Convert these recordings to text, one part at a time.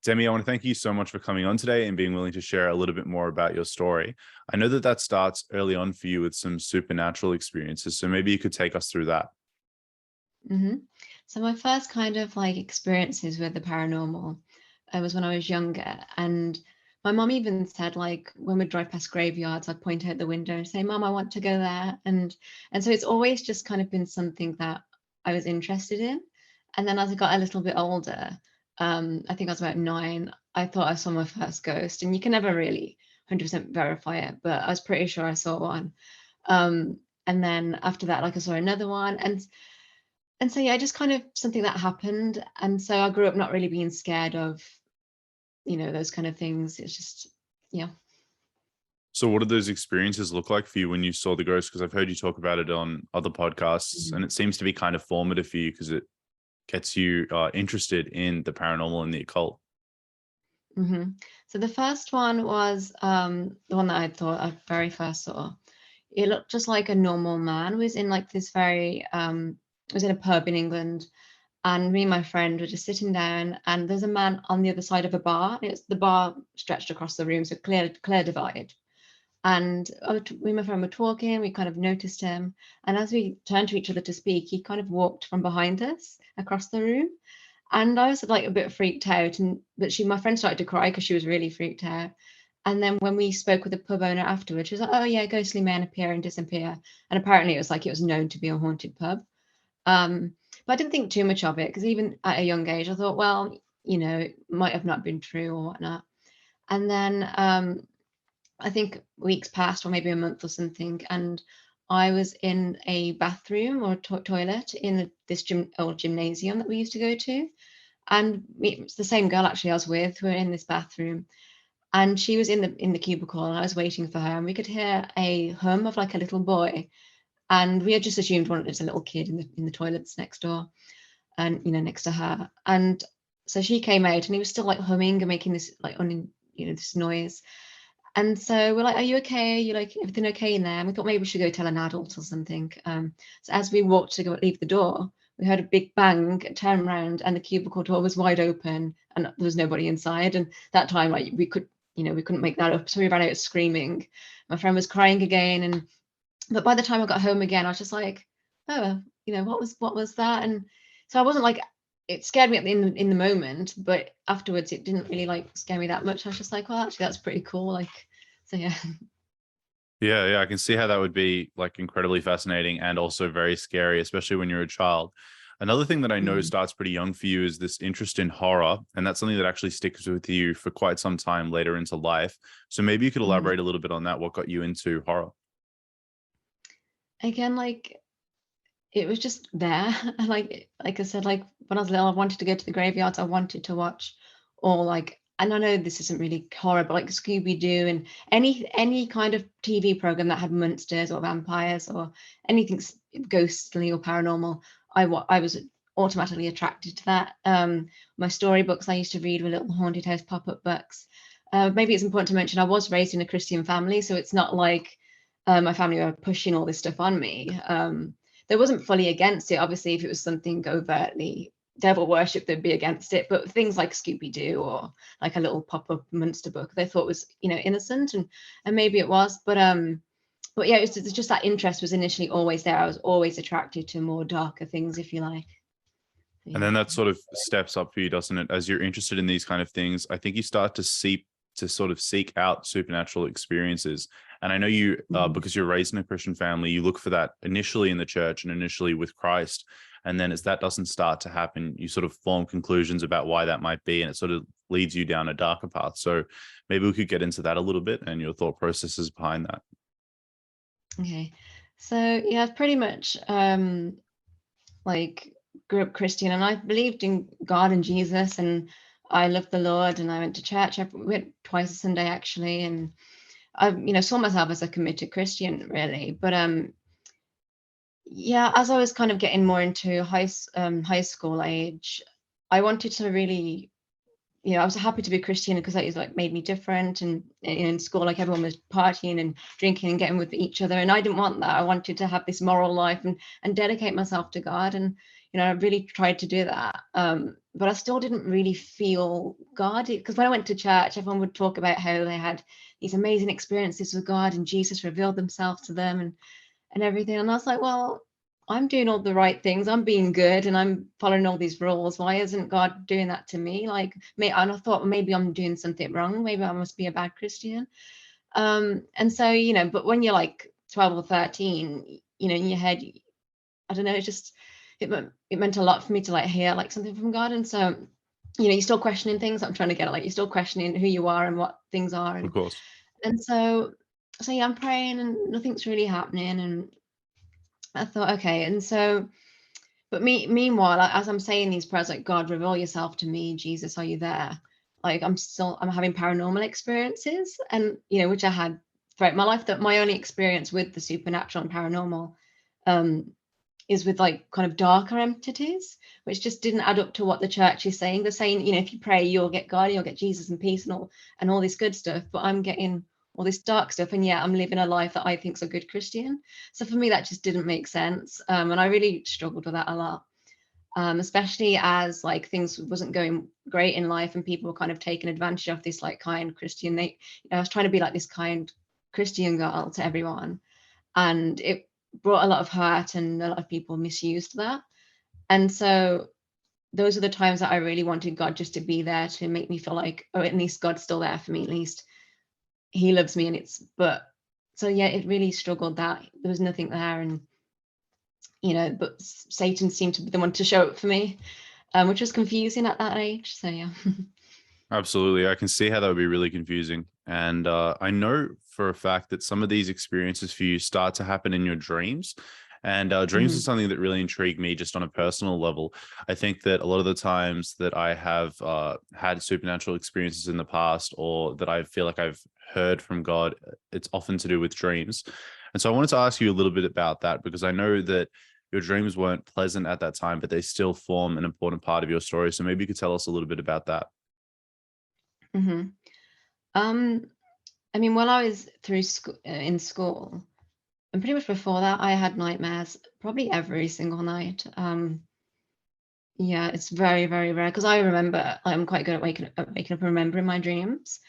Demi, I want to thank you so much for coming on today and being willing to share a little bit more about your story. I know that starts early on for you with some supernatural experiences, so maybe you could take us through that. hmm So my first kind of like experiences with the paranormal was when I was younger, and my mom even said like when we drive past graveyards, I'd point out the window and say, "Mom, I want to go there," and so it's always just kind of been something that I was interested in. And then as I got a little bit older, I think I was about 9, I thought I saw my first ghost, and you can never really 100% verify it, but I was pretty sure I saw one. And then after that, like I saw another one, and so yeah, just kind of something that happened. And so I grew up not really being scared of, those kind of things. It's just, yeah. So what did those experiences look like for you when you saw the ghost? Because I've heard you talk about it on other podcasts, Mhm. and it seems to be kind of formative for you because it gets you interested in the paranormal and the occult. hmm So the first one was the one that I thought I very first saw. It looked just like a normal man. Was in like this very was in a pub in England, and me and my friend were just sitting down, and there's a man on the other side of a bar. It's the bar stretched across the room, so clear divide. And me and my friend were talking, we kind of noticed him. And as we turned to each other to speak, he kind of walked from behind us across the room. And I was like a bit freaked out. But my friend started to cry because she was really freaked out. And then when we spoke with the pub owner afterwards, she was like, "Oh yeah, ghostly men appear and disappear." And apparently it was known to be a haunted pub. But I didn't think too much of it because even at a young age, I thought, well, it might have not been true or whatnot. And then I think weeks passed, or maybe a month or something, and I was in a bathroom or toilet in this old gymnasium that we used to go to, and it's the same girl actually I was with. We were in this bathroom, and she was in the cubicle, and I was waiting for her, and we could hear a hum of like a little boy, and we had just assumed one was a little kid in the toilets next door, and next to her, and so she came out, and he was still like humming and making this like this noise. And so we're like, "Are you okay? Are you like everything okay in there?" And we thought maybe we should go tell an adult or something. So as we walked to go leave the door, we heard a big bang, turn around, and the cubicle door was wide open, and there was nobody inside. And that time, like we couldn't make that up, so we ran out screaming. My friend was crying again, but by the time I got home again, I was just like, "Oh, what was that?" And so I wasn't like, it scared me in the moment, but afterwards it didn't really like scare me that much. I was just like, "Well, actually, that's pretty cool." Like, so yeah. Yeah, I can see how that would be like incredibly fascinating and also very scary, especially when you're a child. Another thing that I know Mm. starts pretty young for you is this interest in horror, and that's something that actually sticks with you for quite some time later into life. So maybe you could Mhm. elaborate a little bit on that. What got you into horror? Again, like it was just there. Like I said, like when I was little, I wanted to go to the graveyards. I wanted to watch all like, and I know this isn't really horror, but like Scooby Doo and any kind of TV program that had monsters or vampires or anything ghostly or paranormal. I was automatically attracted to that. My storybooks I used to read were little haunted house pop-up books. Maybe it's important to mention I was raised in a Christian family, so it's not like my family were pushing all this stuff on me. They wasn't fully against it. Obviously, if it was something overtly devil worship, they'd be against it. But things like Scooby Doo or like a little pop-up monster book, they thought was innocent, and maybe it was. But yeah, it's just that interest was initially always there. I was always attracted to more darker things, if you like. And Yeah. then that sort of steps up for you, doesn't it? As you're interested in these kind of things, I think you start to sort of seek out supernatural experiences. And I know you, Mhm. because you're raised in a Christian family, you look for that initially in the church and initially with Christ. And then as that doesn't start to happen, you sort of form conclusions about why that might be. And it sort of leads you down a darker path. So maybe we could get into that a little bit and your thought processes behind that. Okay. So yeah, pretty much like grew up Christian, and I believed in God and Jesus, and I loved the Lord, and I went to church. We went twice a Sunday actually, and I saw myself as a committed Christian really. But yeah, as I was kind of getting more into high school age, I wanted to really, I was happy to be Christian because that is like made me different. And in school, like everyone was partying and drinking and getting with each other, and I didn't want that. I wanted to have this moral life and dedicate myself to God. And I really tried to do that. But I still didn't really feel God, because when I went to church, everyone would talk about how they had these amazing experiences with God and Jesus revealed themselves to them and everything. And I was like, well, I'm doing all the right things. I'm being good and I'm following all these rules. Why isn't God doing that to me? Like, and I thought, well, maybe I'm doing something wrong. Maybe I must be a bad Christian. And so, but when you're like 12 or 13, in your head, I don't know, it meant a lot for me to like hear like something from God. And so, you're still questioning things. I'm trying to get like, you're still questioning who you are and what things are. Of course. And so yeah, I'm praying and nothing's really happening. And I thought, okay. And so, but meanwhile, as I'm saying these prayers, like, God, reveal yourself to me. Jesus, are you there? Like, I'm having paranormal experiences, and, which I had throughout my life. That my only experience with the supernatural and paranormal is with like kind of darker entities, which just didn't add up to what the church is saying. They're saying, if you pray, you'll get God, you'll get Jesus and peace and all this good stuff. But I'm getting all this dark stuff, and I'm living a life that I think is a good Christian. So for me, that just didn't make sense, and I really struggled with that a lot, especially as like things wasn't going great in life, and people were kind of taking advantage of this like kind Christian. I was trying to be like this kind Christian girl to everyone, and it brought a lot of hurt, and a lot of people misused that. And so those are the times that I really wanted God just to be there to make me feel like, oh, at least God's still there for me, at least he loves me. And so yeah, it really struggled that there was nothing there. And but Satan seemed to be the one to show up for me, which was confusing at that age. So yeah. Absolutely. I can see how that would be really confusing. And I know for a fact that some of these experiences for you start to happen in your dreams. And dreams is something that really intrigued me just on a personal level. I think that a lot of the times that I have had supernatural experiences in the past, or that I feel like I've heard from God, it's often to do with dreams. And so I wanted to ask you a little bit about that, because I know that your dreams weren't pleasant at that time, but they still form an important part of your story. So maybe you could tell us a little bit about that. Mm-hmm. I mean, while I was through school, in school, and pretty much before that, I had nightmares probably every single night. Yeah, it's very, very rare, because I remember I'm quite good at waking up and remembering my dreams.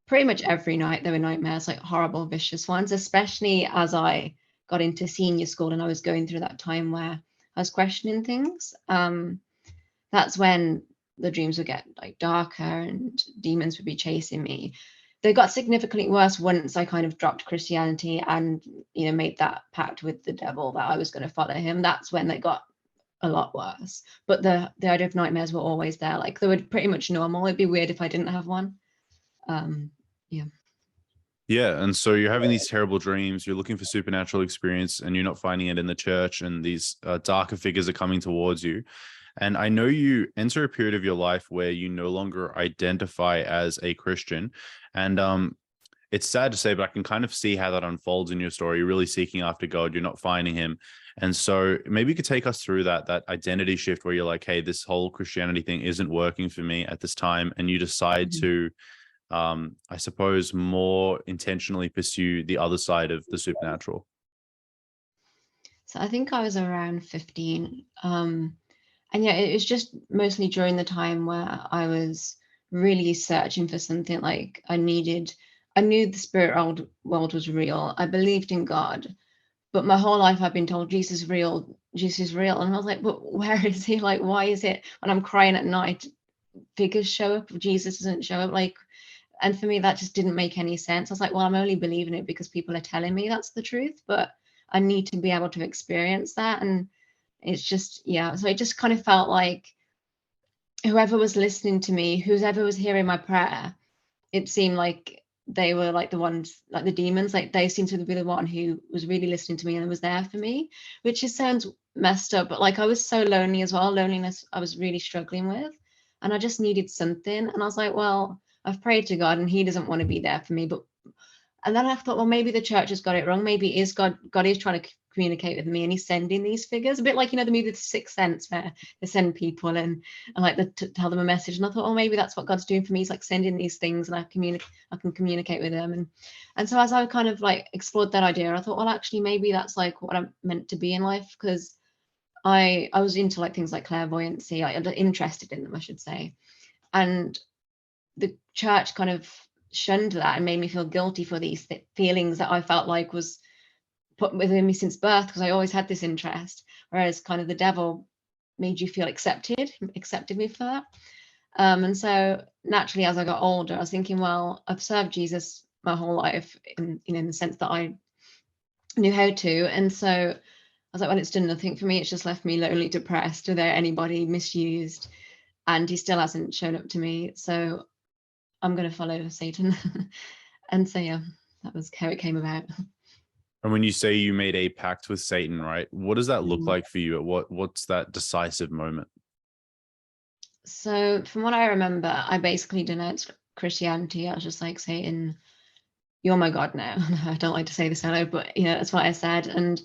Pretty much every night there were nightmares, like horrible, vicious ones, especially as I got into senior school and I was going through that time where I was questioning things. That's when the dreams would get like darker and demons would be chasing me. They got significantly worse once I kind of dropped Christianity and made that pact with the devil that I was going to follow him. That's when they got a lot worse. But the idea of nightmares were always there. Like, they were pretty much normal. It'd be weird if I didn't have one. Yeah. And so you're having these terrible dreams, you're looking for supernatural experience, and you're not finding it in the church, and these darker figures are coming towards you. And I know you enter a period of your life where you no longer identify as a Christian. And it's sad to say, but I can kind of see how that unfolds in your story. You're really seeking after God, you're not finding him. And so maybe you could take us through that identity shift where you're like, hey, this whole Christianity thing isn't working for me at this time. And you decide to, I suppose, more intentionally pursue the other side of the supernatural. So I think I was around 15. And yeah, it was just mostly during the time where I was really searching for something. Like, I knew the spirit world was real. I believed in God, but my whole life I've been told Jesus is real, Jesus is real. And I was like, but where is he? Like, why is it when I'm crying at night, figures show up, Jesus doesn't show up? Like, and for me, that just didn't make any sense. I was like, well, I'm only believing it because people are telling me that's the truth, but I need to be able to experience that. And it's just, so it just kind of felt like whoever was listening to me, whoever was hearing my prayer, it seemed like they were like the ones, like the demons, like they seemed to be the one who was really listening to me and was there for me, which just sounds messed up, but like I was so lonely as well. Loneliness I was really struggling with, and I just needed something. And I was like, well, I've prayed to God and he doesn't want to be there for me. And then I thought, well, maybe the church has got it wrong. Maybe it is God is trying to communicate with me, and he's sending these figures, a bit like, the movie The Sixth Sense, where they send people and like to tell them a message. And I thought, oh, maybe that's what God's doing for me. He's like sending these things, and I can communicate with them. And so as I kind of like explored that idea, I thought, well, actually, maybe that's like what I'm meant to be in life, because I was into like things like clairvoyancy, I was interested in them, I should say. And the church kind of shunned that and made me feel guilty for these feelings that I felt like was put within me since birth, because I always had this interest, whereas kind of the devil made you feel accepted me for that. And so naturally, as I got older, I was thinking, well, I've served Jesus my whole life in the sense that I knew how to. And so I was like, well, it's done nothing for me. It's just left me lonely, depressed, without anybody, misused. And he still hasn't shown up to me. So I'm going to follow Satan. And so, yeah, that was how it came about. And when you say you made a pact with Satan, right? What does that look Mm. like for you? What's that decisive moment? So from what I remember, I basically denounced Christianity. I was just like, Satan, you're my God now. I don't like to say this out loud, but that's what I said. And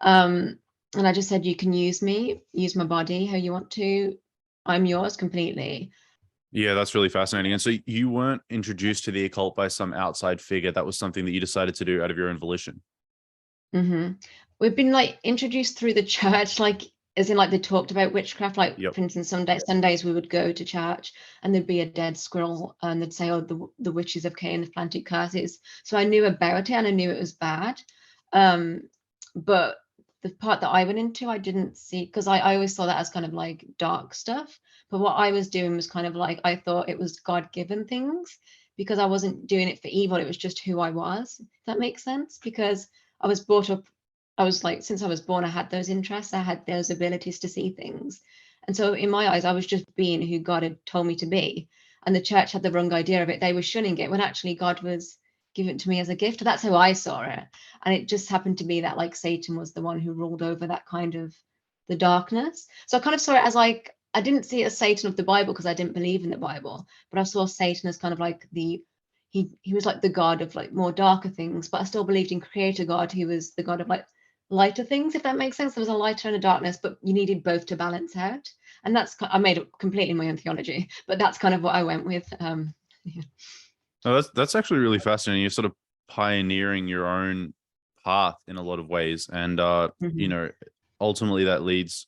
I just said, you can use me, use my body how you want to. I'm yours completely. Yeah, that's really fascinating. And so you weren't introduced to the occult by some outside figure. That was something that you decided to do out of your own volition. Mm-hmm. We've been like introduced through the church, like as in like they talked about witchcraft. Like Yep. for instance, Sundays we would go to church and there'd be a dead squirrel and they'd say, oh, the witches of Cain have planted curses. So I knew about it and I knew it was bad. But the part that I went into, I didn't see, because I always saw that as kind of like dark stuff. But what I was doing was kind of like, I thought it was God-given things, because I wasn't doing it for evil. It was just who I was. If that makes sense? Because I was brought up, I was like, since I was born, I had those interests, I had those abilities to see things. And so in my eyes, I was just being who God had told me to be. And the church had the wrong idea of it. They were shunning it when actually God was giving it to me as a gift. That's how I saw it. And it just happened to be that like Satan was the one who ruled over that kind of the darkness. So I kind of saw it as like, I didn't see it as Satan of the Bible because I didn't believe in the Bible, but I saw Satan as kind of like he was like the god of like more darker things, but I still believed in creator God, who was the god of like lighter things, if that makes sense. There was a lighter and a darkness, but you needed both to balance out. And I made it completely my own theology, but that's kind of what I went with. Yeah. No, that's actually really fascinating. You're sort of pioneering your own path in a lot of ways. And Mm-hmm. ultimately that leads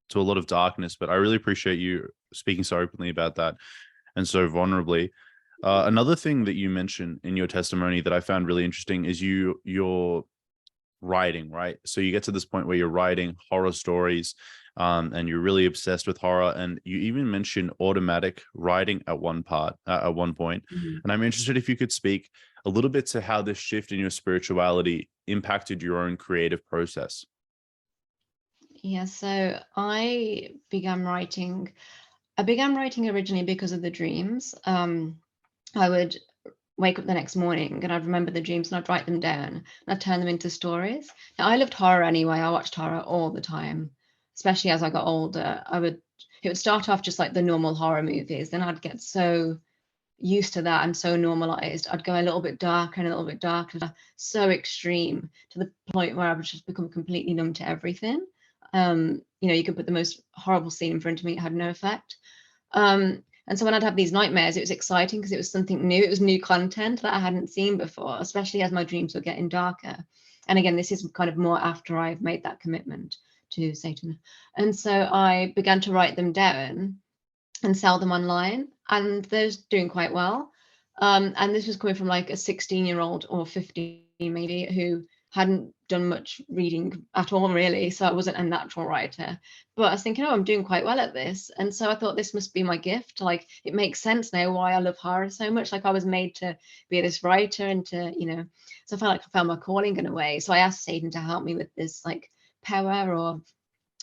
to a lot of darkness. But I really appreciate you speaking so openly about that and so vulnerably. Another thing that you mentioned in your testimony that I found really interesting is your writing, right? So you get to this point where you're writing horror stories, and you're really obsessed with horror, and you even mentioned automatic writing at one point. Mm-hmm. And I'm interested if you could speak a little bit to how this shift in your spirituality impacted your own creative process. Yeah, so I began writing originally because of the dreams. I would wake up the next morning and I'd remember the dreams and I'd write them down and I'd turn them into stories. Now I loved horror anyway. I watched horror all the time, especially as I got older. It would start off just like the normal horror movies, then I'd get so used to that and so normalized. I'd go a little bit darker and a little bit darker, so extreme to the point where I would just become completely numb to everything. You could put the most horrible scene in front of me, it had no effect. And so when I'd have these nightmares, it was exciting because it was something new. It was new content that I hadn't seen before, especially as my dreams were getting darker. And again, this is kind of more after I've made that commitment to Satan. And so I began to write them down and sell them online, and those doing quite well. And this was coming from like a 16-year-old or 15 maybe who hadn't done much reading at all really, so I wasn't a natural writer, but I was thinking, oh, I'm doing quite well at this. And so I thought this must be my gift. Like it makes sense now why I love horror so much. Like I was made to be this writer and to so I felt like I found my calling in a way. So I asked Satan to help me with this like power, or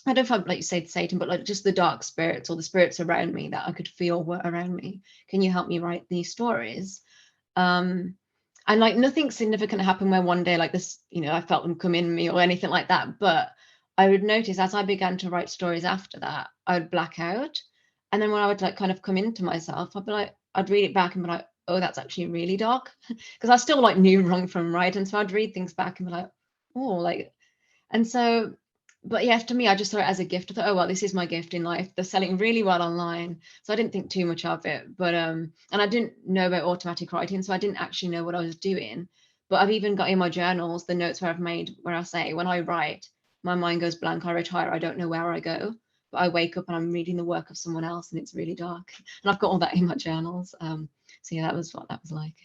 I don't know if I'd like you say Satan, but like just the dark spirits or the spirits around me that I could feel were around me. Can you help me write these stories? And like nothing significant happened where one day like this, I felt them come in me or anything like that. But I would notice as I began to write stories after that, I would black out. And then when I would like kind of come into myself, I'd read it back and be like, oh, that's actually really dark. Because I still like knew wrong from right. And so I'd read things back and be like, oh, like, and so, but yeah, to me, I just saw it as a gift. I thought, oh, well, this is my gift in life. They're selling really well online. So I didn't think too much of it. But, and I didn't know about automatic writing. So I didn't actually know what I was doing. But I've even got in my journals the notes where I've made where I say, when I write, my mind goes blank, I retire, I don't know where I go, but I wake up and I'm reading the work of someone else, and it's really dark. And I've got all that in my journals. So yeah, that was what that was like.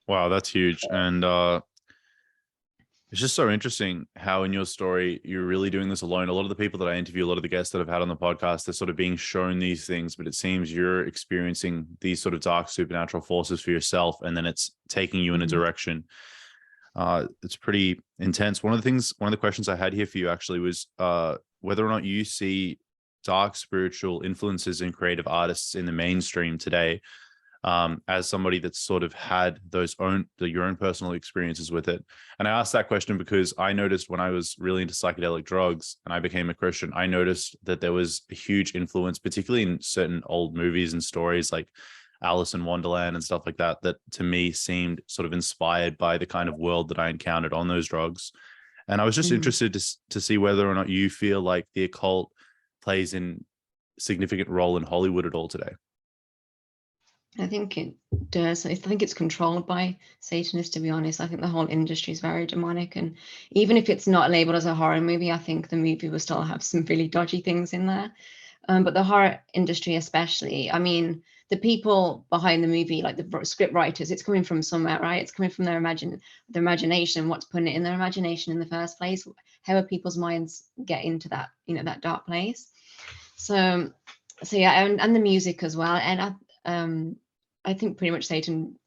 Wow, that's huge. And it's just so interesting how in your story you're really doing this alone. A lot of the people that I interview, a lot of the guests that I've had on the podcast, they're sort of being shown these things, but it seems you're experiencing these sort of dark supernatural forces for yourself, and then it's taking you in a direction. It's pretty intense. One of the questions I had here for you actually was whether or not you see dark spiritual influences in creative artists in the mainstream today, as somebody that's sort of had your own personal experiences with it. And I asked that question because I noticed when I was really into psychedelic drugs and I became a Christian, I noticed that there was a huge influence, particularly in certain old movies and stories like Alice in Wonderland and stuff like that, that to me seemed sort of inspired by the kind of world that I encountered on those drugs. And I was just interested to see whether or not you feel like the occult plays a significant role in Hollywood at all today. I think it does. I think it's controlled by Satanists, to be honest. I think the whole industry is very demonic. And even if it's not labeled as a horror movie, I think the movie will still have some really dodgy things in there. But the horror industry especially, I mean, the people behind the movie, like the script writers, it's coming from somewhere, right? It's coming from their imagination, what's putting it in their imagination in the first place. How are people's minds get into that, that dark place? So yeah, and the music as well. And I think pretty much Satan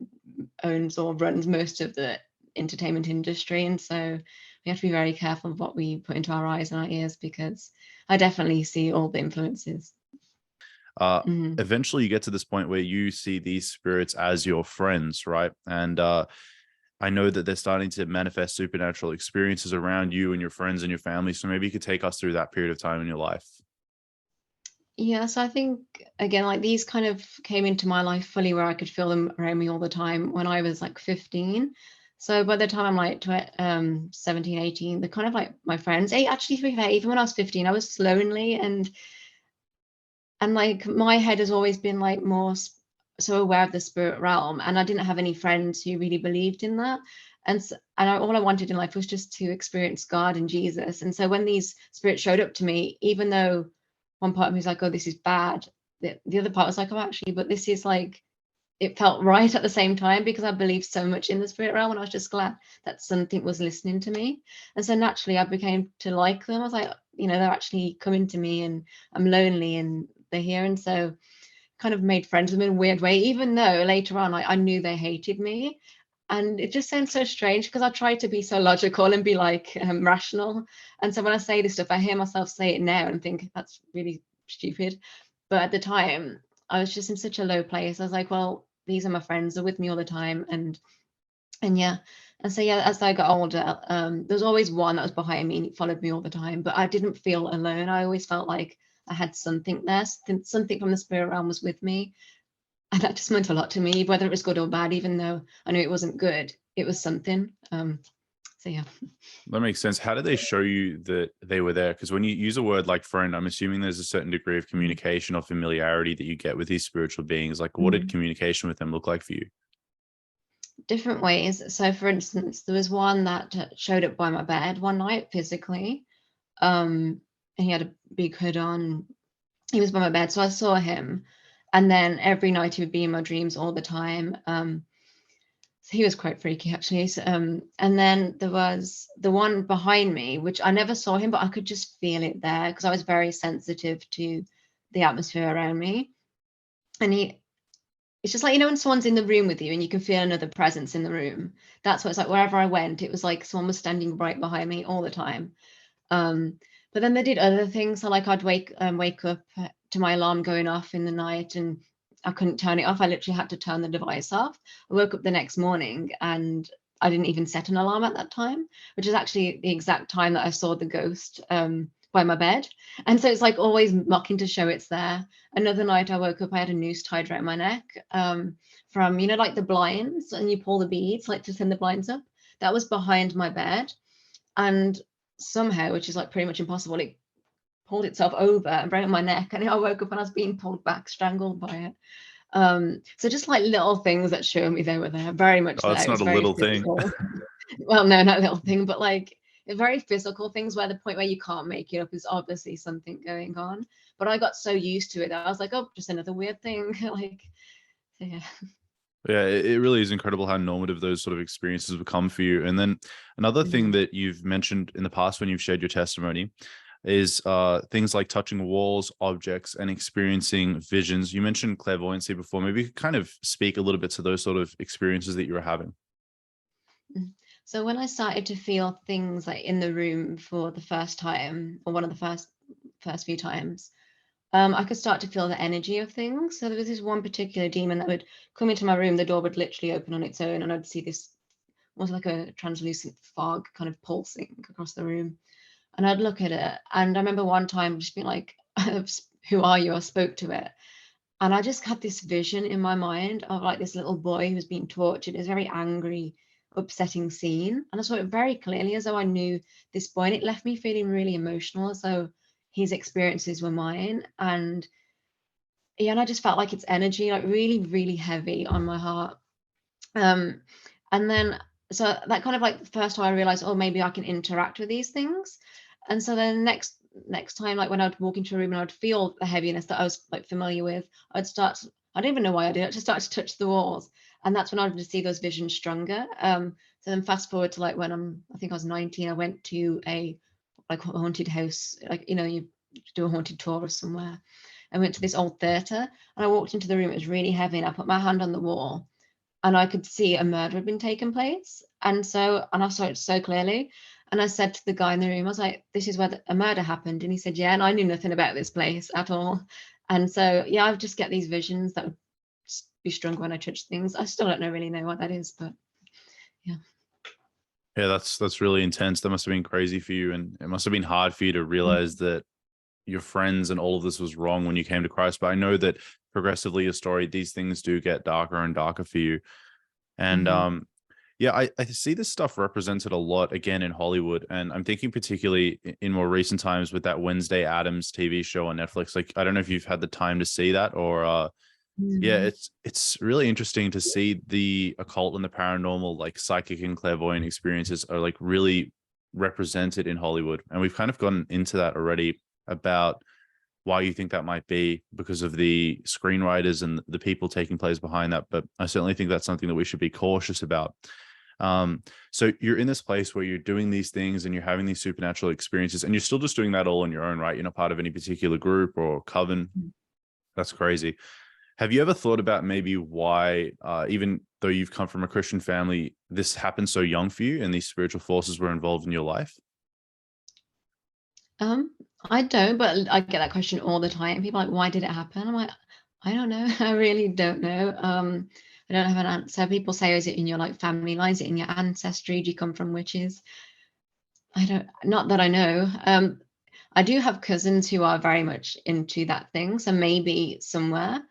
owns or runs most of the entertainment industry. And so we have to be very careful of what we put into our eyes and our ears, because I definitely see all the influences. Eventually you get to this point where you see these spirits as your friends, right? And I know that they're starting to manifest supernatural experiences around you and your friends and your family. So maybe you could take us through that period of time in your life. Yeah, so I think, again, like these kind of came into my life fully where I could feel them around me all the time when I was like 15. So by the time I'm like 17, 18, they're kind of like my friends. Actually, to be fair, even when I was 15, I was lonely, and like my head has always been like more so aware of the spirit realm, and I didn't have any friends who really believed in that. And all I wanted in life was just to experience God and Jesus. And so when these spirits showed up to me, even though one part of me was like, oh, this is bad, the other part was like, oh, actually, but this is like, it felt right at the same time, because I believed so much in the spirit realm, and I was just glad that something was listening to me. And so naturally I became to like them. I was like, they're actually coming to me, and I'm lonely and they're here. And so kind of made friends with them in a weird way, even though later on I knew they hated me. And it just sounds so strange, because I try to be so logical and be like rational. And so when I say this stuff, I hear myself say it now and think that's really stupid. But at the time, I was just in such a low place. I was like, well, these are my friends, they're with me all the time. And yeah. And so, yeah, as I got older, there was always one that was behind me and he followed me all the time, but I didn't feel alone. I always felt like I had something there, something from the spirit realm was with me. And that just meant a lot to me, whether it was good or bad. Even though I knew it wasn't good, it was something. So yeah. That makes sense. How did they show you that they were there? Because when you use a word like friend, I'm assuming there's a certain degree of communication or familiarity that you get with these spiritual beings. Like, what did communication with them look like for you? Different ways. So for instance, there was one that showed up by my bed one night physically. And he had a big hood on. He was by my bed, so I saw him. And then every night he would be in my dreams all the time. So he was quite freaky, actually. So, and then there was the one behind me, which I never saw him, but I could just feel it there, because I was very sensitive to the atmosphere around me. And it's just like, when someone's in the room with you and you can feel another presence in the room. That's what it's like. Wherever I went, it was like someone was standing right behind me all the time. But then they did other things. So like I'd wake up to my alarm going off in the night, and I couldn't turn it off. I literally had to turn the device off. I woke up the next morning and I didn't even set an alarm at that time, which is actually the exact time that I saw the ghost by my bed. And so it's like always mocking to show it's there. Another night I woke up, I had a noose tied around my neck from, like the blinds, and you pull the beads like to send the blinds up. That was behind my bed. And somehow, which is like pretty much impossible, it pulled itself over and broke my neck, and I woke up and I was being pulled back, strangled by it. So just like little things that show me they were there, very much. Oh, that's not a little thing. Well, no, not a little thing, but like very physical things where the point where you can't make it up is obviously something going on. But I got so used to it that I was like, oh, just another weird thing. Like, yeah. Yeah, it really is incredible how normative those sort of experiences become for you. And then another thing that you've mentioned in the past when you've shared your testimony is things like touching walls, objects, and experiencing visions. You mentioned clairvoyancy before. Maybe you could kind of speak a little bit to those sort of experiences that you were having. So when I started to feel things like in the room for the first time, or one of the first few times, I could start to feel the energy of things. So there was this one particular demon that would come into my room, the door would literally open on its own, and I'd see this almost like a translucent fog kind of pulsing across the room. And I'd look at it. And I remember one time just being like, who are you? I spoke to it. And I just had this vision in my mind of like this little boy who was being tortured. It was a very angry, upsetting scene. And I saw it very clearly as though I knew this boy. And it left me feeling really emotional, as though his experiences were mine. And yeah, and I just felt like its energy, like really, really heavy on my heart. And then, so that kind of like the first time I realized, oh, maybe I can interact with these things. And so then next time, like when I'd walk into a room and I'd feel the heaviness that I was like familiar with, I don't even know why I did it, just start to touch the walls. And that's when I would see those visions stronger. So then fast forward to like when I think I was 19, I went to a haunted house, like, you do a haunted tour of somewhere. I went to this old theatre and I walked into the room, it was really heavy, and I put my hand on the wall and I could see a murder had been taking place. And I saw it so clearly. And I said to the guy in the room, I was like, this is where a murder happened. And he said, yeah. And I knew nothing about this place at all. And so, yeah, I just get these visions that would be stronger when I touch things. I still don't really know what that is, but yeah. Yeah, that's really intense. That must have been crazy for you. And it must have been hard for you to realize that your friends and all of this was wrong when you came to Christ. But I know that progressively your story, these things do get darker and darker for you. And yeah, I see this stuff represented a lot again in Hollywood. And I'm thinking particularly in more recent times with that Wednesday Addams TV show on Netflix. Like, I don't know if you've had the time to see that, or yeah, it's really interesting to see the occult and the paranormal, like psychic and clairvoyant experiences are like really represented in Hollywood. And we've kind of gotten into that already about why you think that might be because of the screenwriters and the people taking place behind that. But I certainly think that's something that we should be cautious about. So you're in this place where you're doing these things and you're having these supernatural experiences, and you're still just doing that all on your own, right? You're not part of any particular group or coven. That's crazy. Have you ever thought about maybe why, even though you've come from a Christian family, this happened so young for you and these spiritual forces were involved in your life? I don't, but I get that question all the time. People are like, why did it happen? I'm like, I don't know. I really don't know. I don't have an answer. People say, is it in your like family line? Is it in your ancestry? Do you come from witches? Not that I know. I do have cousins who are very much into that thing, so maybe somewhere,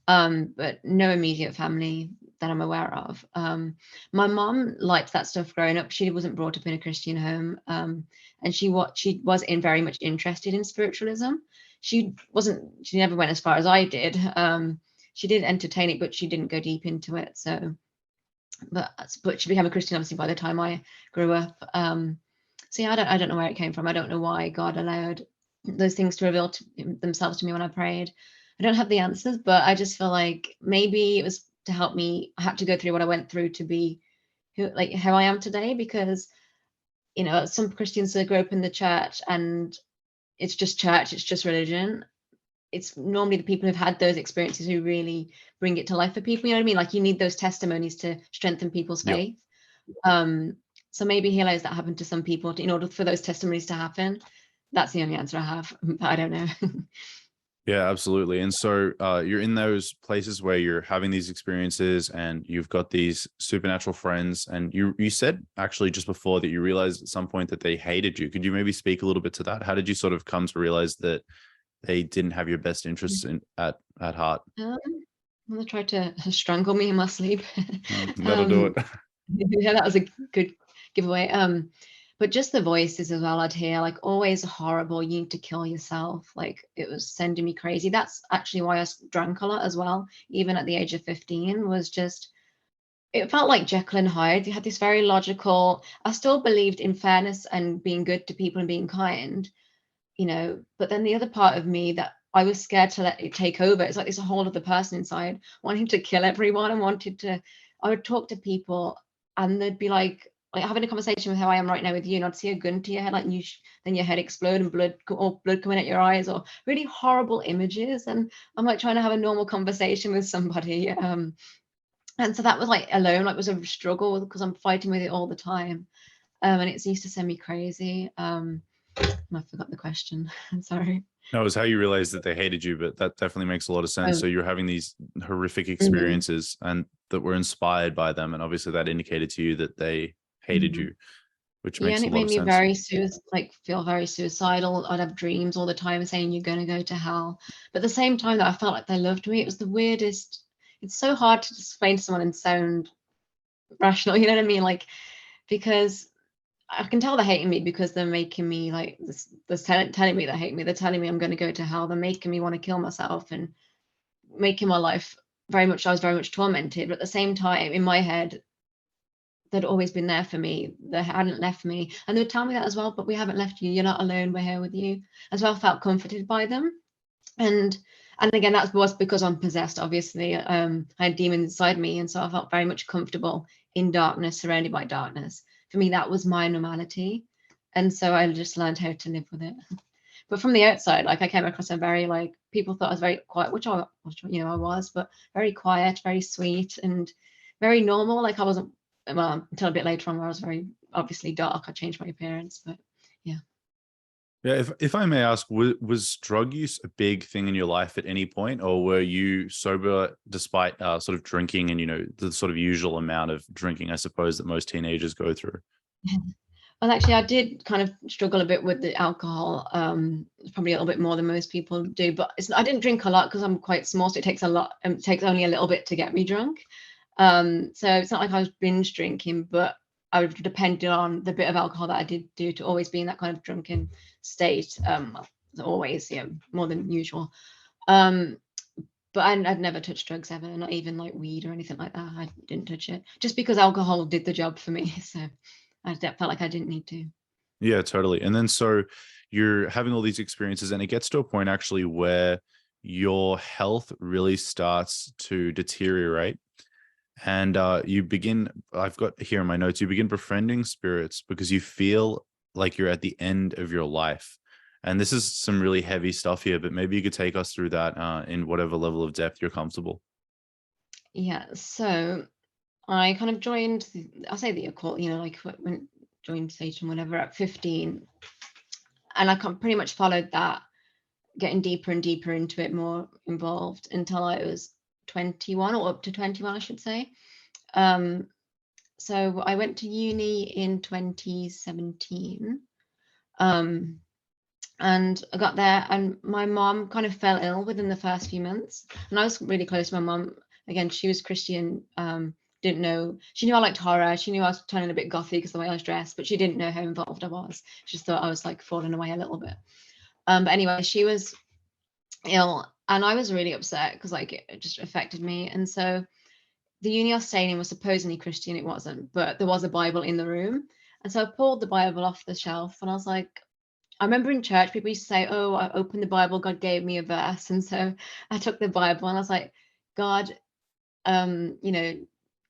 but no immediate family that I'm aware of. My mom liked that stuff growing up. She wasn't brought up in a Christian home, and she was very much interested in spiritualism. She never went as far as I did. She did entertain it, but she didn't go deep into it. So, but she became a Christian obviously by the time I grew up. So yeah, I don't know where it came from. I don't know why God allowed those things to reveal themselves to me when I prayed. I don't have the answers, but I just feel like maybe it was to help me. I had to go through what I went through to be how I am today, because some Christians that grow up in the church and it's just church, it's just religion. It's normally the people who've had those experiences who really bring it to life for people. You know what I mean? Like, you need those testimonies to strengthen people's faith. So maybe he allows that happen to some people in order for those testimonies to happen. That's the only answer I have. I don't know. Yeah, absolutely. And so you're in those places where you're having these experiences and you've got these supernatural friends, and you said actually just before that you realized at some point that they hated you. Could you maybe speak a little bit to that? How did you sort of come to realize that they didn't have your best interests at heart? They tried to strangle me in my sleep. That'll do it. Yeah, that was a good giveaway. But just the voices as well, I'd hear like, always horrible, you need to kill yourself. Like, it was sending me crazy. That's actually why I drank a lot as well, even at the age of 15, was just it felt like Jekyll and Hyde. You had this very logical, I still believed in fairness and being good to people and being kind, but then the other part of me that I was scared to let it take over. It's like there's a whole other person inside wanting to kill everyone and I would talk to people and they'd be like having a conversation with how I am right now with you, and I'd see a gun to your head, like then your head explode and blood coming out your eyes, or really horrible images. And I'm like trying to have a normal conversation with somebody. And so that was like alone, like was a struggle because I'm fighting with it all the time. And it used to send me crazy. And I forgot the question. I'm sorry. No, it was how you realized that they hated you, but that definitely makes a lot of sense. Oh, So you're having these horrific mhm, experiences and that were inspired by them. And obviously that indicated to you that they hated mhm. you, which Yeah, makes and a it lot made of me sense. feel very suicidal. I'd have dreams all the time saying you're going to go to hell. But at the same time that I felt like they loved me, it was the weirdest. It's so hard to explain to someone and sound rational, you know what I mean? Like, because I can tell they're hating me because they're making me like this telling me they hate me. They're telling me I'm going to go to hell. They're making me want to kill myself and making my life I was very much tormented. But at the same time, in my head, they'd always been there for me. They hadn't left me. And they would tell me that as well, but we haven't left you. You're not alone. We're here with you. As well, felt comforted by them. And and again, that was because I'm possessed, obviously. I had demons inside me. And so I felt very much comfortable in darkness, surrounded by darkness. For me, that was my normality. And so I just learned how to live with it. But from the outside, like I came across a very like people thought I was very quiet, I was, but very quiet, very sweet, and very normal. Like I wasn't well until a bit later on where I was very obviously dark. I changed my appearance, but yeah. Yeah, if I may ask, was drug use a big thing in your life at any point, or were you sober despite sort of drinking and the sort of usual amount of drinking, I suppose, that most teenagers go through? Well, actually, I did kind of struggle a bit with the alcohol, probably a little bit more than most people do. But I didn't drink a lot because I'm quite small, so it takes a lot. It takes only a little bit to get me drunk. So it's not like I was binge drinking, but I would depend on the bit of alcohol that I did do to always be in that kind of drunken state. Always, more than usual. Um, but I'd never touched drugs ever, not even like weed or anything like that. I didn't touch it just because alcohol did the job for me. So felt like I didn't need to. Yeah, totally. And then so you're having all these experiences, and it gets to a point actually where your health really starts to deteriorate. And you begin, I've got here in my notes, you begin befriending spirits because you feel like you're at the end of your life. And this is some really heavy stuff here, but maybe you could take us through that in whatever level of depth you're comfortable. Yeah, so I kind of joined, I'll say the occult, like when joined Satan, whenever at 15, and I pretty much followed that, getting deeper and deeper into it, more involved until I was 21 or up to 21, I should say. Um, so I went to uni in 2017. Um, and I got there, and my mom kind of fell ill within the first few months. And I was really close to my mom. Again, she was Christian. Didn't know. She knew I liked horror. She knew I was turning a bit gothy because of the way I was dressed, but she didn't know how involved I was. She just thought I was like falling away a little bit. But anyway, she was ill, and I was really upset because like it just affected me. And so the uni I was staying in was supposedly Christian. It wasn't, but there was a Bible in the room. And so I pulled the Bible off the shelf, and I was like, I remember in church, people used to say, "Oh, I opened the Bible, God gave me a verse." And so I took the Bible and I was like, God, um, you know,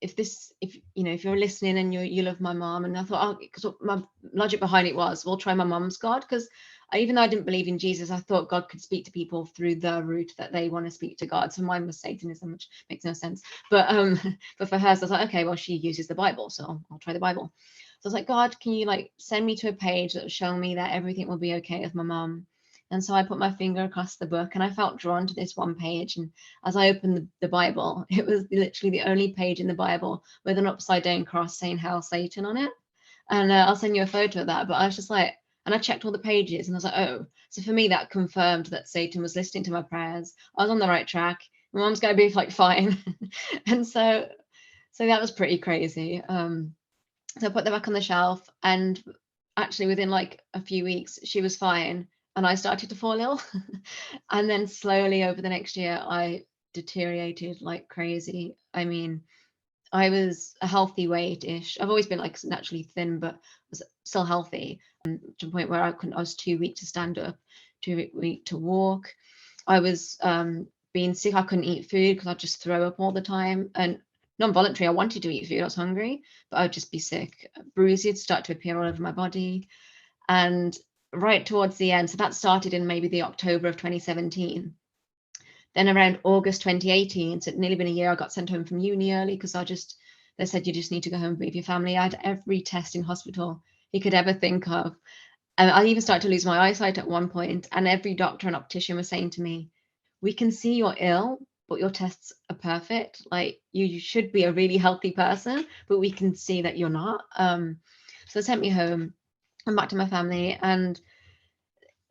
if you're listening and you love my mom. And I thought, oh, because my logic behind it was, we'll try my mom's God. Because even though I didn't believe in Jesus, I thought God could speak to people through the route that they want to speak to God. So mine was Satanism, which makes no sense. But but for hers, I was like, okay, well, she uses the Bible, so I'll try the Bible. So I was like, God, can you like send me to a page that will show me that everything will be okay with my mom? And so I put my finger across the book and I felt drawn to this one page. And as I opened the Bible, it was literally the only page in the Bible with an upside down cross saying Hail Satan on it. And I'll send you a photo of that. But I was just like, and I checked all the pages and I was like, oh, so for me, that confirmed that Satan was listening to my prayers. I was on the right track. My mom's going to be like fine. And so that was pretty crazy. So I put that back on the shelf, and actually within like a few weeks, she was fine, and I started to fall ill. And then slowly over the next year, I deteriorated like crazy. I mean, I was a healthy weight-ish. I've always been like naturally thin, but was still healthy, to the point where I was too weak to stand up, too weak to walk. I was being sick. I couldn't eat food because I'd just throw up all the time. And non-voluntary, I wanted to eat food. I was hungry, but I'd just be sick. Bruises would start to appear all over my body. And right towards the end, so that started in maybe the October of 2017. Then around August 2018, so it'd nearly been a year, I got sent home from uni early because they said you just need to go home and be with your family. I had every test in hospital you could ever think of. And I even started to lose my eyesight at one point, and every doctor and optician was saying to me, we can see you're ill, but your tests are perfect. Like you should be a really healthy person, but we can see that you're not. So they sent me home. I'm back to my family, and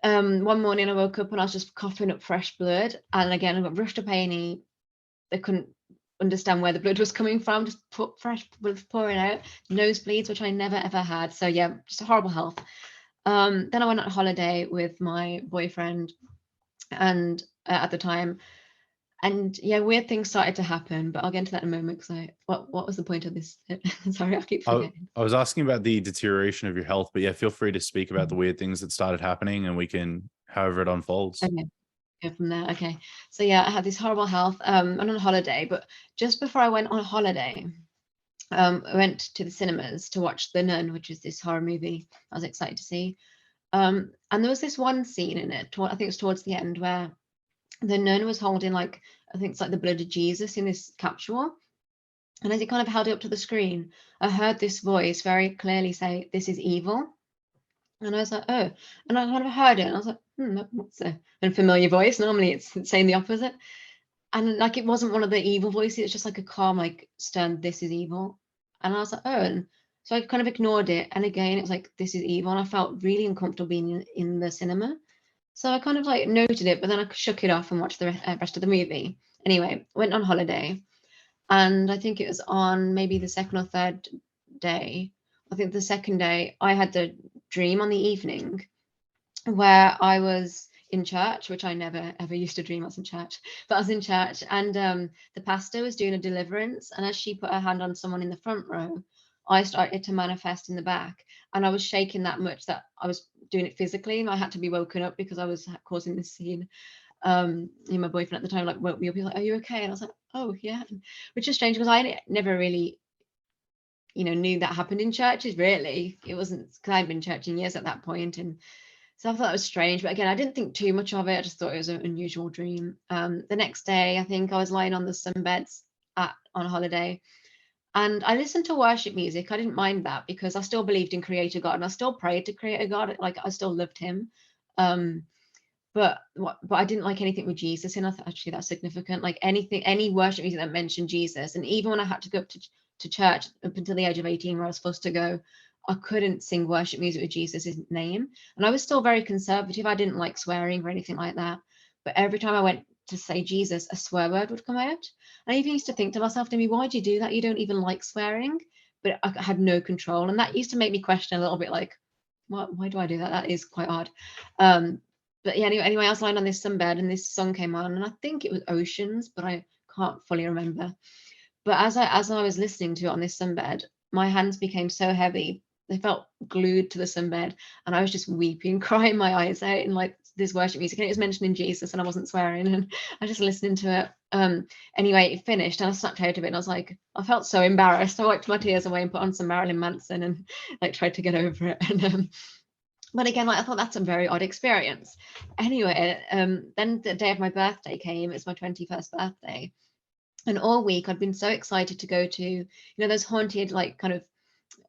one morning I woke up and I was just coughing up fresh blood, and again I got rushed to A&E. They couldn't understand where the blood was coming from, just fresh blood pouring out, nosebleeds, which I never ever had. So yeah, just a horrible health. Then I went on holiday with my boyfriend, and at the time, and yeah, weird things started to happen, but I'll get into that in a moment because what was the point of this? Sorry, I keep forgetting. I was asking about the deterioration of your health, but yeah, feel free to speak about the weird things that started happening, and we can, however it unfolds. Okay, go from there. Okay, so yeah, I had this horrible health. I'm on holiday, but just before I went on holiday, I went to the cinemas to watch The Nun, which is this horror movie I was excited to see. And there was this one scene in it, I think it was towards the end, where the nun was holding like, I think it's like the blood of Jesus in this capsule. And as it kind of held it up to the screen, I heard this voice very clearly say, "This is evil." And I was like, oh, and I kind of heard it, and I was like, what's a unfamiliar voice? Normally it's saying the opposite. And like, it wasn't one of the evil voices, it's just like a calm, like stern, "This is evil." And I was like, oh, and so I kind of ignored it. And again, it was like, "This is evil." And I felt really uncomfortable being in the cinema. So I kind of like noted it, but then I shook it off and watched the rest of the movie. Anyway, went on holiday, and I think it was on maybe the second or third day. I think the second day I had the dream on the evening where I was in church, which I never ever used to dream I was in church, but I was in church, and the pastor was doing a deliverance, and as she put her hand on someone in the front row, I started to manifest in the back, and I was shaking that much that I was doing it physically, and I had to be woken up because I was causing this scene. My boyfriend at the time like woke me up. He's like, "Are you okay?" And I was like, "Oh yeah," which is strange because I never really, knew that happened in churches. Really, it wasn't because I'd been in church in years at that point, and so I thought that was strange. But again, I didn't think too much of it. I just thought it was an unusual dream. The next day, I think I was lying on the sunbeds on holiday, and I listened to worship music. I didn't mind that because I still believed in Creator God, and I still prayed to Creator God. Like I still loved Him. But I didn't like anything with Jesus, and I thought actually that's significant. Like any worship music that mentioned Jesus, and even when I had to go up to church up until the age of 18, where I was supposed to go, I couldn't sing worship music with Jesus' name. And I was still very conservative. I didn't like swearing or anything like that. But every time I went to say Jesus, a swear word would come out. And I even used to think to myself, Demi, why'd you do that? You don't even like swearing. But I had no control, and that used to make me question a little bit, like, why do I do that? That is quite odd. But yeah, anyway, I was lying on this sunbed, and this song came on, and I think it was Oceans, but I can't fully remember. But as I was listening to it on this sunbed, my hands became so heavy, they felt glued to the sunbed, and I was just weeping, crying my eyes out in like this worship music, and it was mentioning Jesus, and I wasn't swearing, and I was just listening to it. Anyway, it finished, and I snapped out of it, and I was like, I felt so embarrassed. I wiped my tears away and put on some Marilyn Manson and like tried to get over it. And but again, like I thought that's a very odd experience. Anyway, then the day of my birthday came. It's my 21st birthday, and all week I'd been so excited to go to, those haunted, like kind of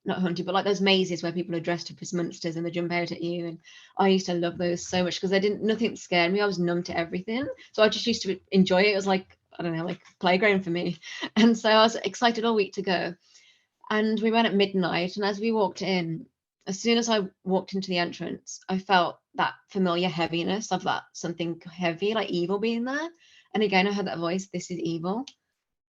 not haunted, but like those mazes where people are dressed up as monsters and they jump out at you. And I used to love those so much because nothing scared me. I was numb to everything, so I just used to enjoy it. It was like, I don't know, like playground for me. And so I was excited all week to go. And we went at midnight, and as we walked in, as soon as I walked into the entrance, I felt that familiar heaviness of that something heavy, like evil being there. And again, I heard that voice, "This is evil."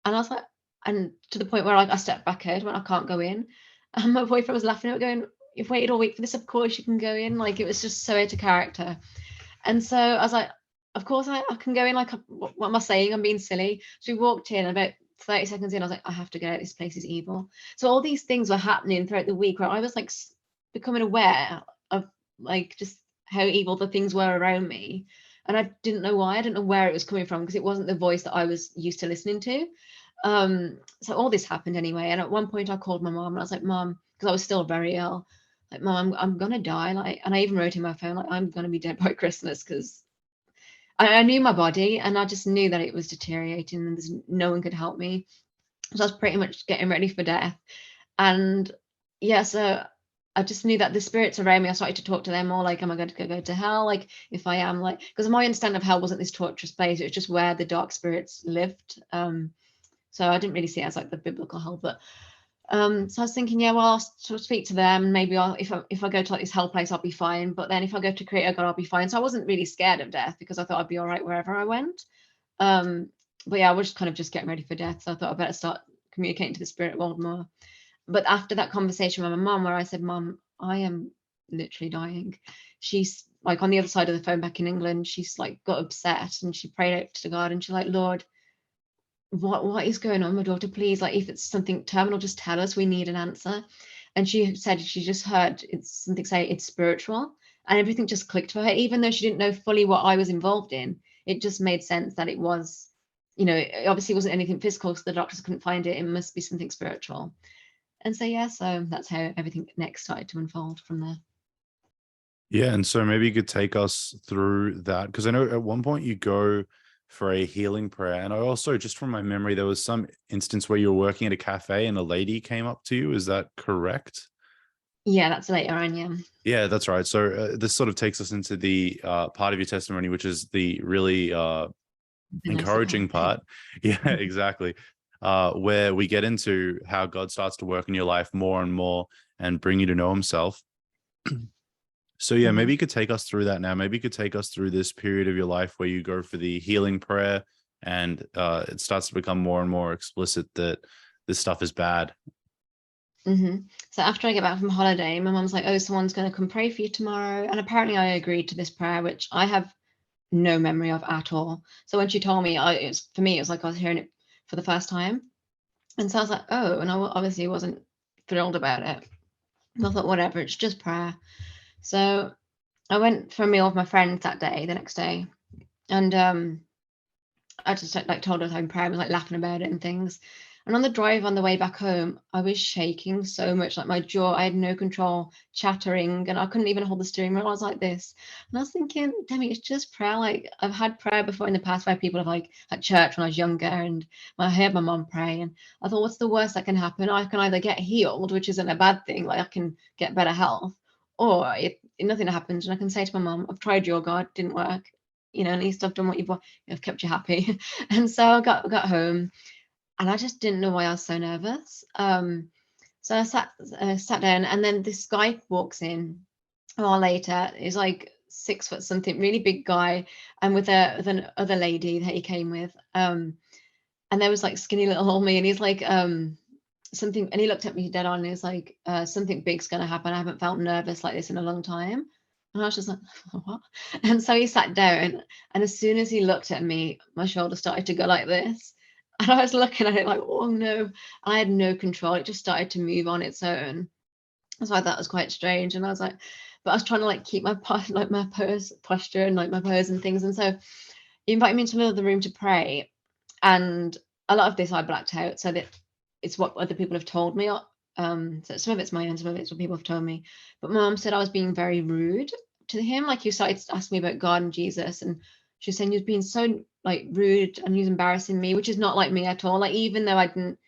And I was like, and to the point where I stepped back out when I can't go in. And my boyfriend was laughing at it, going, "You've waited all week for this, of course you can go in." Like, it was just so out of character. And so I was like, of course I can go in. Like, what am I saying? I'm being silly. So we walked in, about 30 seconds in, I was like, I have to go, this place is evil. So all these things were happening throughout the week where I was like becoming aware of like just how evil the things were around me. And I didn't know why. I didn't know where it was coming from, because it wasn't the voice that I was used to listening to. So all this happened anyway. And at one point I called my mom and I was like, Mom, because I was still very ill, like, Mom, I'm gonna die. Like, and I even wrote in my phone, like, I'm gonna be dead by Christmas, because I knew my body and I just knew that it was deteriorating and no one could help me. So I was pretty much getting ready for death. And yeah, so I just knew that the spirits around me, I started to talk to them more like, am I going to go to hell? Like, if I am, like, because my understanding of hell wasn't this torturous place, it was just where the dark spirits lived. So I didn't really see it as like the biblical hell, but so I was thinking, yeah, well, I'll sort of speak to them. Maybe if I go to like this hell place, I'll be fine. But then if I go to Creator God, I'll be fine. So I wasn't really scared of death, because I thought I'd be all right wherever I went. But yeah, I was kind of just getting ready for death. So I thought I better start communicating to the spirit world more. But after that conversation with my mom, where I said, Mom, I am literally dying, she's like on the other side of the phone back in England, she's like got upset and she prayed out to God and she's like, Lord, what is going on, my daughter? Please, like, if it's something terminal, just tell us, we need an answer. And she said she just heard it's something say it's spiritual, and everything just clicked for her, even though she didn't know fully what I was involved in. It just made sense that it was, it obviously wasn't anything physical, because the doctors couldn't find it. It must be something spiritual. And so yeah, so that's how everything next started to unfold from there. Yeah, and so maybe you could take us through that, because I know at one point you go for a healing prayer, and I also, just from my memory, there was some instance where you were working at a cafe and a lady came up to you. Is that correct? Yeah, that's later on. Yeah. Yeah, that's right. So this sort of takes us into the part of your testimony, which is the really The nicer encouraging part. part. Yeah, exactly. Where we get into how God starts to work in your life more and more and bring you to know himself. So yeah, maybe you could take us through that now. Maybe you could take us through this period of your life where you go for the healing prayer, and it starts to become more and more explicit that this stuff is bad. So after I get back from holiday, my mum's like, oh, someone's going to come pray for you tomorrow. And apparently I agreed to this prayer, which I have no memory of at all. So when she told me, for me, it was like I was hearing it for the first time. And so I was like, oh, and I obviously wasn't thrilled about it. And I thought, whatever, it's just prayer. So I went for a meal with my friends that day, the next day. And I just like told her I'm praying, I was like laughing about it and things. And on the drive on the way back home, I was shaking so much, like my jaw, I had no control, chattering, and I couldn't even hold the steering wheel. I was like this. And I was thinking, Demi, it's just prayer. Like, I've had prayer before in the past where people have like at church when I was younger, and I heard my mom pray, and I thought, what's the worst that can happen? I can either get healed, which isn't a bad thing, like I can get better health, or nothing happens, and I can say to my mom, I've tried your God, didn't work. At least I've done what you've kept you happy. And so I got home, and I just didn't know why I was so nervous. So I sat down, and then this guy walks in a while later. He's like 6 foot something, really big guy, and with an other lady that he came with. And there was like skinny little old me, and he's like something, and he looked at me dead on, and he's like, something big's gonna happen. I haven't felt nervous like this in a long time. And I was just like, what? And so he sat down, and as soon as he looked at me, my shoulder started to go like this. And I was looking at it like, oh no. I had no control. It just started to move on its own. So I thought that was quite strange. And I was like, but I was trying to like keep my pose posture and like my pose and things. And so he invited me into the middle of the room to pray. And a lot of this I blacked out, so that it's what other people have told me. So some of it's my own, some of it's what people have told me. But my mom said I was being very rude to him. Like, he started to ask me about God and Jesus, and she was saying he was being so like rude and he was embarrassing me, which is not like me at all. Like, even though I didn't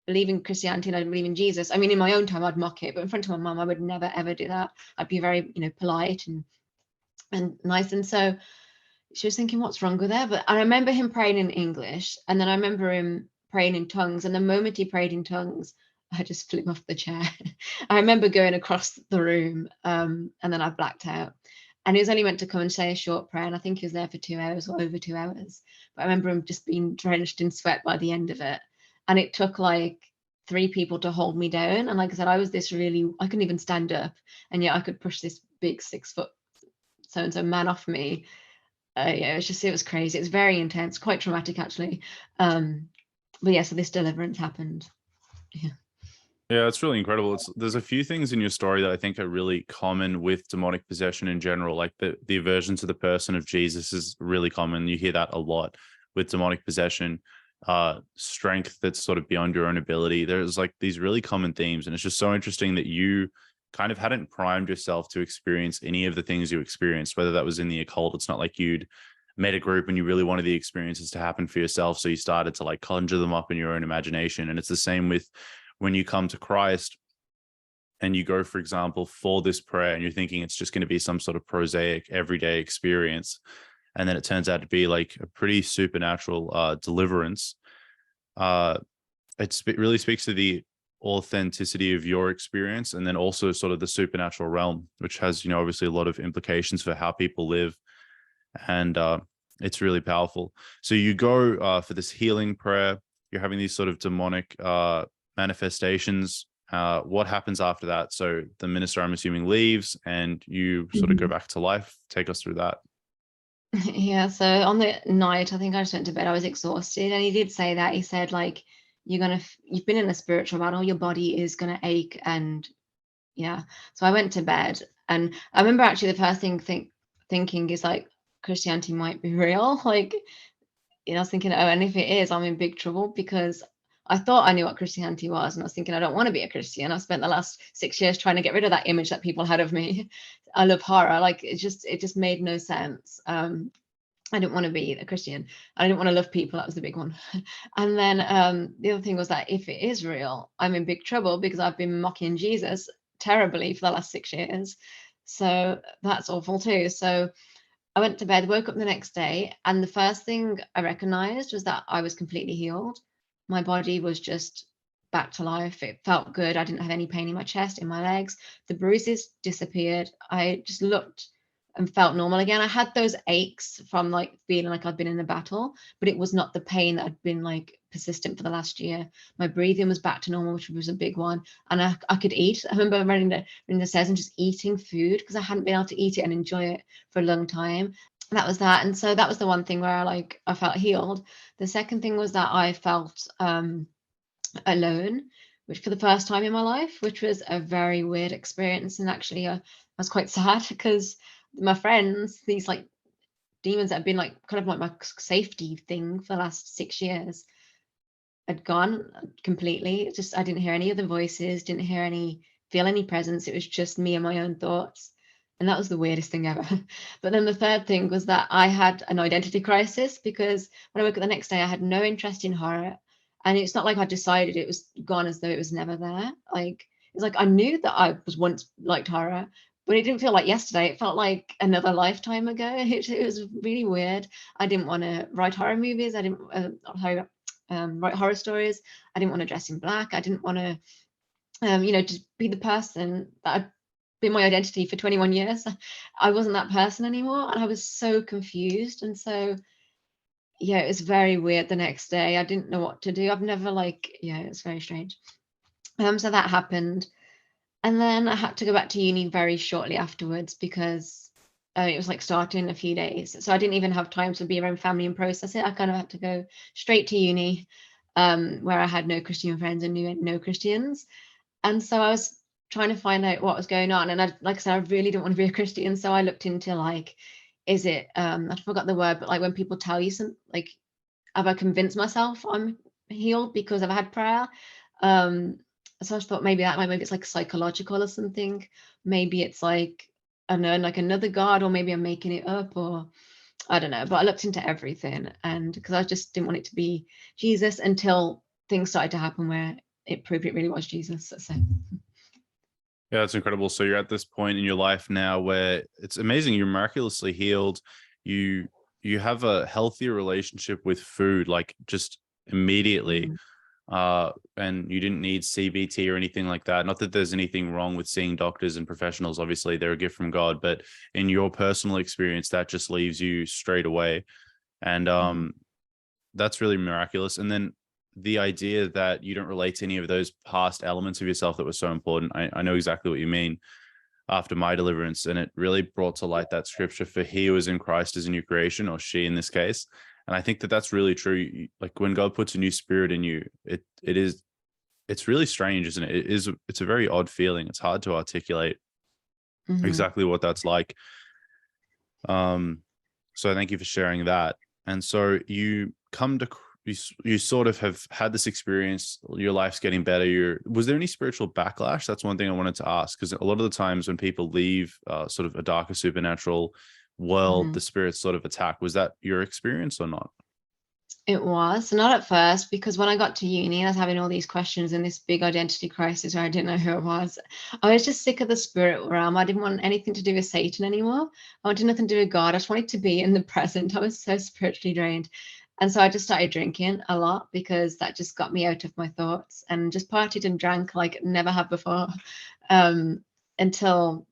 believe in Christianity and I believe in Jesus, I mean, in my own time I'd mock it, but in front of my mom I would never ever do that. I'd be very, polite and nice. And so she was thinking, what's wrong with her? But I remember him praying in English, and then I remember him praying in tongues. And the moment he prayed in tongues, I just flew off the chair. I remember going across the room, and then I blacked out. And he was only meant to come and say a short prayer, and I think he was there for 2 hours or over 2 hours. But I remember him just being drenched in sweat by the end of it. And it took like 3 people to hold me down. And like I said, I couldn't even stand up. And yet I could push this big 6 foot so-and-so man off me. Yeah, it was crazy. It was very intense, quite traumatic actually. but yeah, so this deliverance happened. Yeah, it's really incredible. There's a few things in your story that I think are really common with demonic possession in general. Like the aversion to the person of Jesus is really common. You hear that a lot with demonic possession. Strength that's sort of beyond your own ability. There's like these really common themes, and it's just so interesting that you kind of hadn't primed yourself to experience any of the things you experienced, whether that was in the occult. It's not like you'd met a group and you really wanted the experiences to happen for yourself, so you started to like conjure them up in your own imagination. And it's the same with when you come to Christ and you go, for example, for this prayer, and you're thinking it's just going to be some sort of prosaic everyday experience, and then it turns out to be like a pretty supernatural deliverance. It really speaks to the authenticity of your experience, and then also sort of the supernatural realm, which has, obviously a lot of implications for how people live. And it's really powerful. So you go for this healing prayer, you're having these sort of demonic manifestations. What happens after that? So the minister, I'm assuming, leaves and you sort of go back to life. Take us through that. Yeah, so on the night, I think I just went to bed. I was exhausted, and he did say that. He said, like, you've been in a spiritual battle, your body is gonna ache, and yeah. So I went to bed, and I remember actually the first thing thinking is like Christianity might be real. Like, I was thinking, oh, and if it is, I'm in big trouble, because I thought I knew what Christianity was, and I was thinking I don't want to be a Christian. I spent the last 6 years trying to get rid of that image that people had of me. I love horror. Like, it just made no sense. I didn't want to be a Christian. I didn't want to love people. That was the big one. And then the other thing was that if it is real, I'm in big trouble, because I've been mocking Jesus terribly for the last 6 years. So that's awful too. So I went to bed, woke up the next day, and the first thing I recognized was that I was completely healed. My body was just back to life. It felt good. I didn't have any pain in my chest, in my legs. The bruises disappeared. I just looked and felt normal again. I had those aches from like feeling like I'd been in a battle, but it was not the pain that had been like persistent for the last year. My breathing was back to normal, which was a big one. And I could eat. I remember running the stairs and just eating food, because I hadn't been able to eat it and enjoy it for a long time. That was that. And so that was the one thing where I felt healed. The second thing was that I felt alone, which for the first time in my life, which was a very weird experience. And actually I was quite sad, because my friends, these like demons that had been like kind of like my safety thing for the last 6 years, had gone completely. Just, I didn't hear any of the voices, didn't feel any presence. It was just me and my own thoughts. And that was the weirdest thing ever. But then the third thing was that I had an identity crisis, because when I woke up the next day, I had no interest in horror. And it's not like I decided, it was gone as though it was never there. Like, it's like I knew that I was once liked horror, but it didn't feel like yesterday. It felt like another lifetime ago. It was really weird. I didn't want to write horror movies. I didn't write horror stories. I didn't want to dress in black. I didn't want to, just be the person that I'd been my identity for 21 years. I wasn't that person anymore, and I was so confused. And so, yeah, it was very weird the next day. I didn't know what to do. I've never it's very strange. So that happened. And then I had to go back to uni very shortly afterwards, because it was like starting in a few days. So I didn't even have time to be around family and process it. I kind of had to go straight to uni, where I had no Christian friends and knew no Christians. And so I was trying to find out what was going on. And like I said, I really didn't want to be a Christian. So I looked into like, is it, I forgot the word, but like when people tell you something, like, have I convinced myself I'm healed because I've had prayer? So I thought maybe it's like psychological or something. Maybe it's like, I don't know, like another God, or maybe I'm making it up, or I don't know. But I looked into everything, and because I just didn't want it to be Jesus, until things started to happen where it proved it really was Jesus. So Yeah, that's incredible. So you're at this point in your life now where it's amazing. You're miraculously healed. You you have a healthier relationship with food, like just immediately. mm, And you didn't need CBT or anything like that. Not that there's anything wrong with seeing doctors and professionals. Obviously, they're a gift from God, but in your personal experience, that just leaves you straight away. And mm, that's really miraculous. And then the idea that you don't relate to any of those past elements of yourself that were so important. I know exactly what you mean after my deliverance. And it really brought to light that scripture, for he who is in Christ is a new creation, or she in this case. And I think that that's really true. Like when God puts a new spirit in you, it's really strange, isn't it? It's a very odd feeling. It's hard to articulate exactly what that's like. So thank you for sharing that. And so you come to you sort of have had this experience, your life's getting better. Was there any spiritual backlash? That's one thing I wanted to ask, because a lot of the times when people leave sort of a darker supernatural world, the spirits sort of attack. Was that your experience or not? It was not at first, because when I got to uni, I was having all these questions and this big identity crisis where I didn't know who I was. I was just sick of the spirit realm. I didn't want anything to do with Satan anymore. I wanted nothing to do with God. I just wanted to be in the present. I was so spiritually drained. And so I just started drinking a lot, because that just got me out of my thoughts, and just partied and drank like never have before, until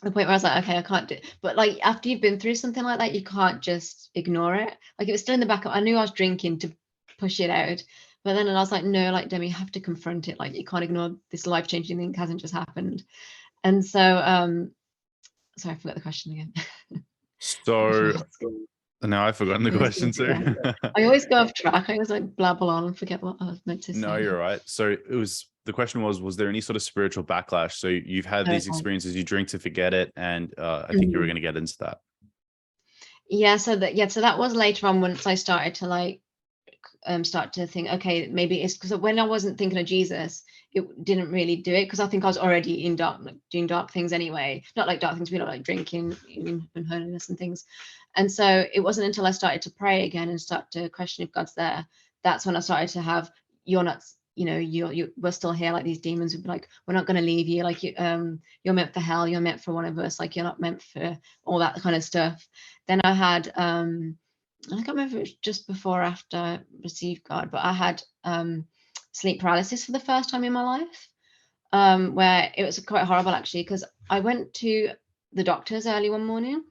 the point where I was like, okay, I can't do it. But like after you've been through something like that, you can't just ignore it. Like it was still in the back of, I knew I was drinking to push it out. But then I was like, no, like Demi, you have to confront it. Like you can't ignore this life-changing thing hasn't just happened. And so sorry, I forgot the question again. So now I've forgotten the question too. I always go off track. I always like blabble on and forget what I was meant to say. No, you're right. So the question was there any sort of spiritual backlash? So you've had these experiences, you drink to forget it, and I think you were going to get into that. Yeah, so that was later on, once I started to like start to think, okay, maybe it's because when I wasn't thinking of Jesus, it didn't really do it, because I think I was already in dark, like, doing dark things anyway. Not like dark things, but like drinking, and holiness and things. And so it wasn't until I started to pray again and start to question if God's there, that's when I started to have, you're not, we're still here. Like these demons would be like, we're not going to leave you. Like you're meant for hell. You're meant for one of us. Like you're not meant for all that kind of stuff. Then I had, I can't remember if it was just before or after I received God, but I had sleep paralysis for the first time in my life, where it was quite horrible actually, because I went to the doctors early one morning.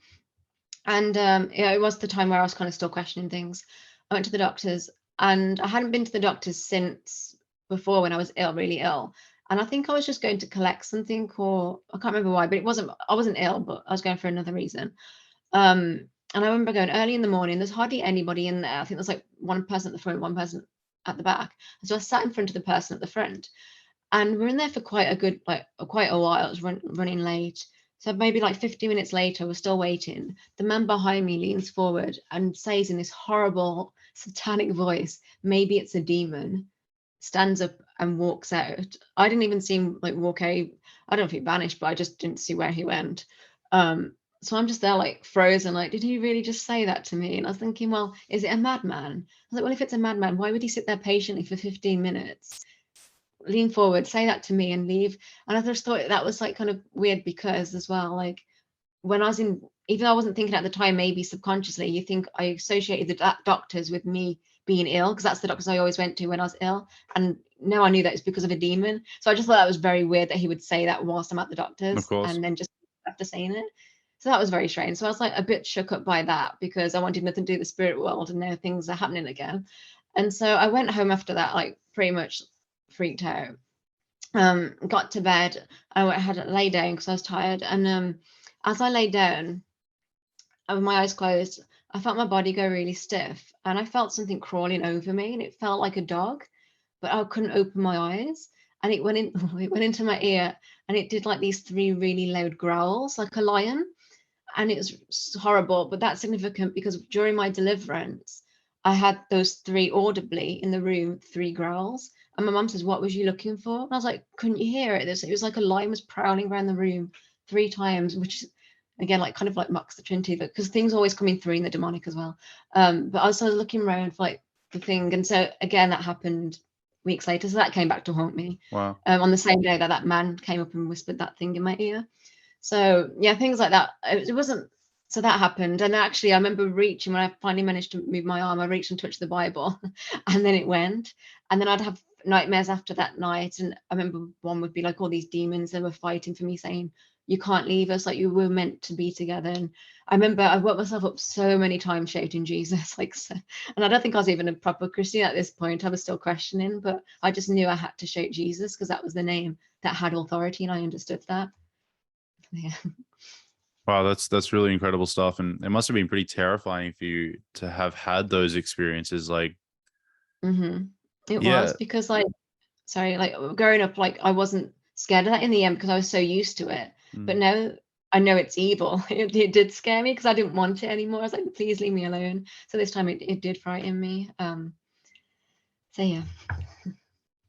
And it was the time where I was kind of still questioning things. I went to the doctors, and I hadn't been to the doctors since before, when I was ill, really ill. And I think I was just going to collect something, or I can't remember why, but I wasn't ill, but I was going for another reason. And I remember going early in the morning. There's hardly anybody in there. I think there's like one person at the front, one person at the back. And so I sat in front of the person at the front, and we're in there for quite a while. It was running late. So maybe like 50 minutes later, we're still waiting. The man behind me leans forward and says in this horrible satanic voice, maybe it's a demon, stands up and walks out. I didn't even see him like walk out. I don't know if he vanished, but I just didn't see where he went. So I'm just there like frozen, like, did he really just say that to me? And I was thinking, well, is it a madman? I was like, well, if it's a madman, why would he sit there patiently for 15 minutes? Lean forward, say that to me and leave. And I just thought that was like kind of weird, because as well, like when I was in, even though I wasn't thinking at the time, maybe subconsciously, you think I associated the doctors with me being ill, because that's the doctors I always went to when I was ill. And now I knew that it's because of a demon. So I just thought that was very weird that he would say that whilst I'm at the doctors, Of course. and then just after saying it. So that was very strange. So I was like a bit shook up by that, because I wanted nothing to do with the spirit world, and now things are happening again. And so I went home after that, like pretty much freaked out. Got to bed. I had to lay down because I was tired. And as I lay down, with my eyes closed, I felt my body go really stiff, and I felt something crawling over me, and it felt like a dog, but I couldn't open my eyes. And it went into my ear, and it did like these 3 really loud growls, like a lion. And it was horrible, but that's significant because during my deliverance, I had those 3 audibly in the room, 3 growls. And my mum says, what was you looking for? And I was like, couldn't you hear it? It was like a lion was prowling around the room 3 times, which again, like kind of like mocks the Trinity, because things always coming through in the demonic as well. But I was looking around for like the thing. And so again, that happened weeks later. So that came back to haunt me. Wow. On the same day that man came up and whispered that thing in my ear. So yeah, things like that. It wasn't, so that happened. And actually I remember reaching, when I finally managed to move my arm, I reached and touched the Bible and then it went. And then I'd have nightmares after that night. And I remember one would be like all these demons that were fighting for me, saying, you can't leave us, like you were meant to be together. And I remember I woke myself up so many times shouting Jesus, like, so, and I don't think I was even a proper Christian at this point. I was still questioning, but I just knew I had to shout Jesus because that was the name that had authority, and I understood that. Yeah. Wow, that's really incredible stuff, and it must have been pretty terrifying for you to have had those experiences. Like, Mm-hmm. It was yeah, because like, sorry, like growing up, like I wasn't scared of that in the end because I was so used to it. But mm, now I know it's evil. It did scare me because I didn't want it anymore. I was like, please leave me alone. So this time it did frighten me. So yeah.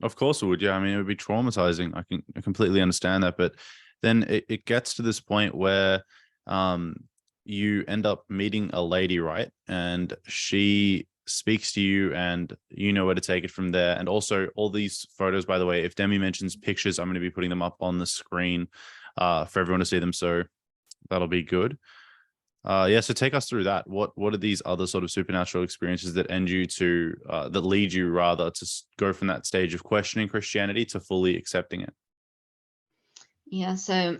of course it would. Yeah, I mean, it would be traumatizing. I completely understand that, but then it gets to this point where um, you end up meeting a lady, right? And she speaks to you, and you know where to take it from there. And also, all these photos, by the way, if Demi mentions pictures, I'm going to be putting them up on the screen for everyone to see them. So that'll be good. Yeah, so take us through that. What are these other sort of supernatural experiences that end you to that lead you rather to go from that stage of questioning Christianity to fully accepting it? Yeah. So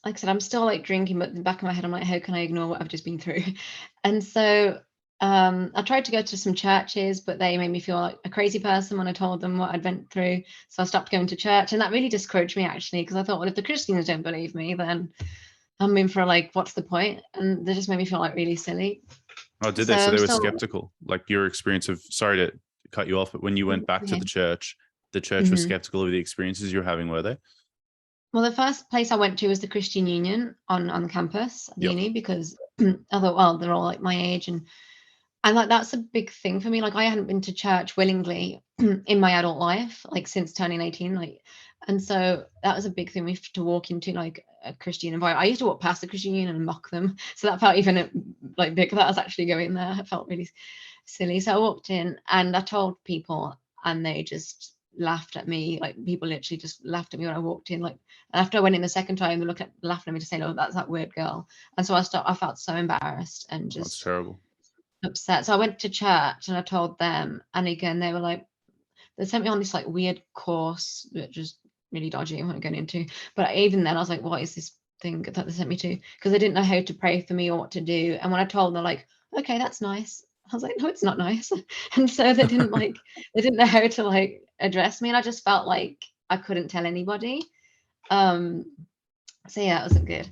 like I said, I'm still like drinking, but in the back of my head, I'm like, how can I ignore what I've just been through? And so I tried to go to some churches, but they made me feel like a crazy person when I told them what I'd went through. So I stopped going to church, and that really discouraged me actually, because I thought, well, if the Christians don't believe me, then I'm in for like, what's the point? And they just made me feel like really silly. Oh, did So they? So I'm they were still skeptical. Like your experience of, sorry to cut you off, but when you went back to okay. the church was Mhm. skeptical of the experiences you were having, were they? Well, the first place I went to was the Christian Union on the campus at the Yep. uni, because I thought, well, they're all like my age, and like that's a big thing for me. Like I hadn't been to church willingly in my adult life, like since turning 18. Like, and so that was a big thing to walk into like a Christian environment. I used to walk past the Christian Union and mock them. So that felt even like big that I was actually going there. It felt really silly. So I walked in and I told people, and they just laughed at me. Like people literally just laughed at me when I walked in. Like after I went in the second time, they laughing at me to say, "Oh, that's that weird girl." And so I felt so embarrassed and Oh, that's just terrible. upset. So I went to church and I told them, and again they were like, they sent me on this like weird course, which is really dodgy. I'm not going into. But even then, I was like, what is this thing that they sent me to? Because they didn't know how to pray for me or what to do. And when I told them, they're like, okay, that's nice. I was like, no, it's not nice. And so they didn't know how to like address me, and I just felt like I couldn't tell anybody. Um, so yeah, it wasn't good.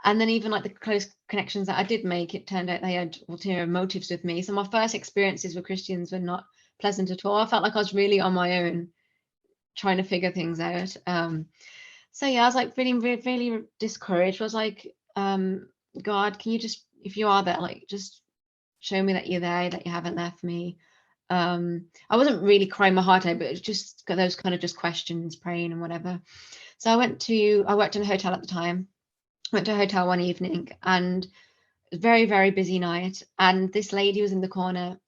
And then even like the close connections that I did make, it turned out they had ulterior motives with me. So my first experiences with Christians were not pleasant at all. I felt like I was really on my own trying to figure things out. So yeah, I was like feeling really, really discouraged. I was like, God, can you just, if you are there, like just show me that you're there, that you haven't left me. I wasn't really crying my heart out, but it's just got those kind of just questions, praying and whatever. So I worked in a hotel at the time. Went to a hotel one evening, and it was a very, very busy night. And this lady was in the corner,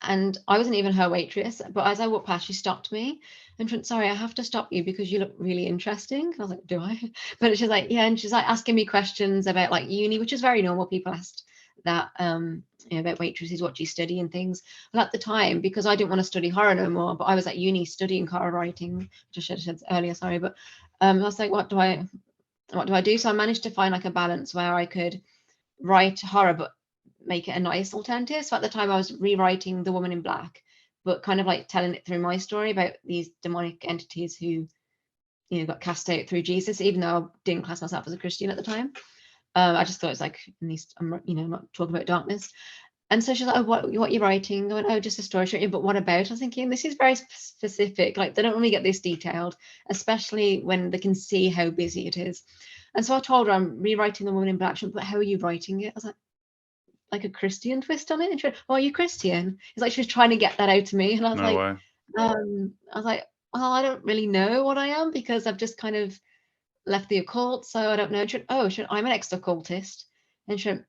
and I wasn't even her waitress. But as I walked past, she stopped me and went, "Sorry, I have to stop you because you look really interesting." I was like, "Do I?" But she's like, "Yeah," and she's like asking me questions about like uni, which is very normal. People asked that, about waitresses, what do you study and things. And at the time, because I didn't want to study horror no more, but I was at uni studying horror writing, which I should have said earlier, sorry. But I was like, what do I do? So I managed to find like a balance where I could write horror but make it a nice alternative. So at the time I was rewriting The Woman in Black, but kind of like telling it through my story about these demonic entities who, got cast out through Jesus, even though I didn't class myself as a Christian at the time. I just thought it's like, at least I'm, not talking about darkness. And so she's like, "Oh, what you're writing?" I went, "Oh, just a story short." "But what about?" I was thinking, this is very specific. Like they don't really get this detailed, especially when they can see how busy it is. And so I told her I'm rewriting The Woman in Black. She went, "But how are you writing it?" I was like a Christian twist on it. And she went, "Oh, are you Christian?" It's like she was trying to get that out to me. And No way. I was like, well, I don't really know what I am because I've just kind of left the occult, so I don't know. She went, "Oh, I'm an ex-occultist." And she went,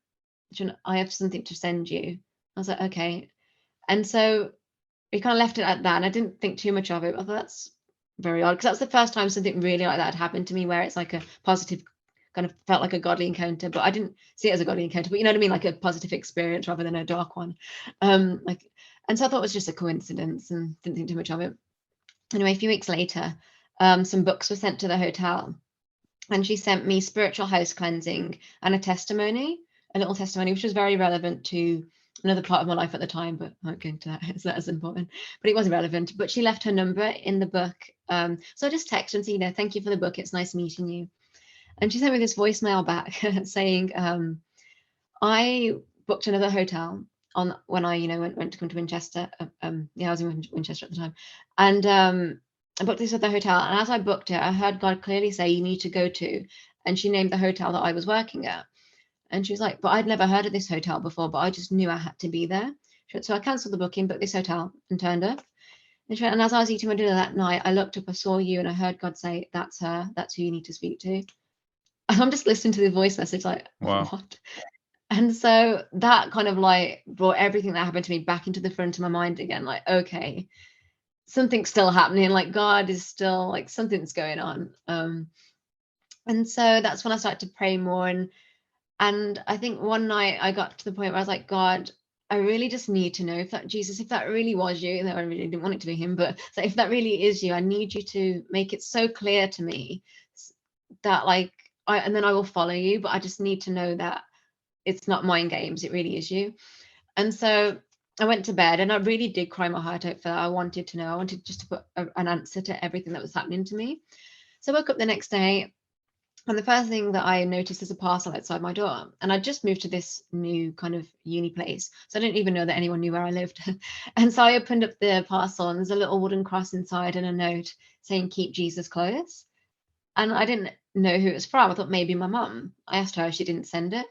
"I have something to send you." I was like, okay. And so we kind of left it at that. And I didn't think too much of it. I thought that's very odd because that was the first time something really like that had happened to me, where it's like a positive, kind of felt like a godly encounter, but I didn't see it as a godly encounter, but you know what I mean? Like a positive experience rather than a dark one. Like, and so I thought it was just a coincidence and didn't think too much of it. Anyway, a few weeks later, some books were sent to the hotel, and she sent me Spiritual House Cleansing and a little testimony, which was very relevant to another part of my life at the time, but I won't go into that. It's not as important, but it was relevant. But she left her number in the book. So I just texted and said, "Thank you for the book. It's nice meeting you." And she sent me this voicemail back saying, I booked another hotel on when I, went to come to Winchester. I was in Winchester at the time. And I booked this other hotel. And as I booked it, I heard God clearly say, you need to go to. And she named the hotel that I was working at. And she was like, but I'd never heard of this hotel before, but I just knew I had to be there. So I cancelled the booking, booked this hotel and turned up. And she went, and as I was eating my dinner that night, I looked up, I saw you, and I heard God say, that's her, that's who you need to speak to. And I'm just listening to the voice message like, Wow. what? And so that kind of like brought everything that happened to me back into the front of my mind again. Like, okay, something's still happening. Like God is still like something's going on. And so that's when I started to pray more. And I think one night I got to the point where I was like, God, I really just need to know if that Jesus, if that really was you, though I really didn't want it to be him, but so if that really is you, I need you to make it so clear to me that like, and then I will follow you, but I just need to know that it's not mind games, it really is you. And so I went to bed and I really did cry my heart out for that. I wanted to know, I wanted just to put an answer to everything that was happening to me. So I woke up the next day, and the first thing that I noticed is a parcel outside my door. And I just moved to this new kind of uni place, so I didn't even know that anyone knew where I lived. And so I opened up the parcel, and there's a little wooden cross inside and a note saying, keep Jesus close. And I didn't know who it was from. I thought maybe my mum. I asked her, she didn't send it.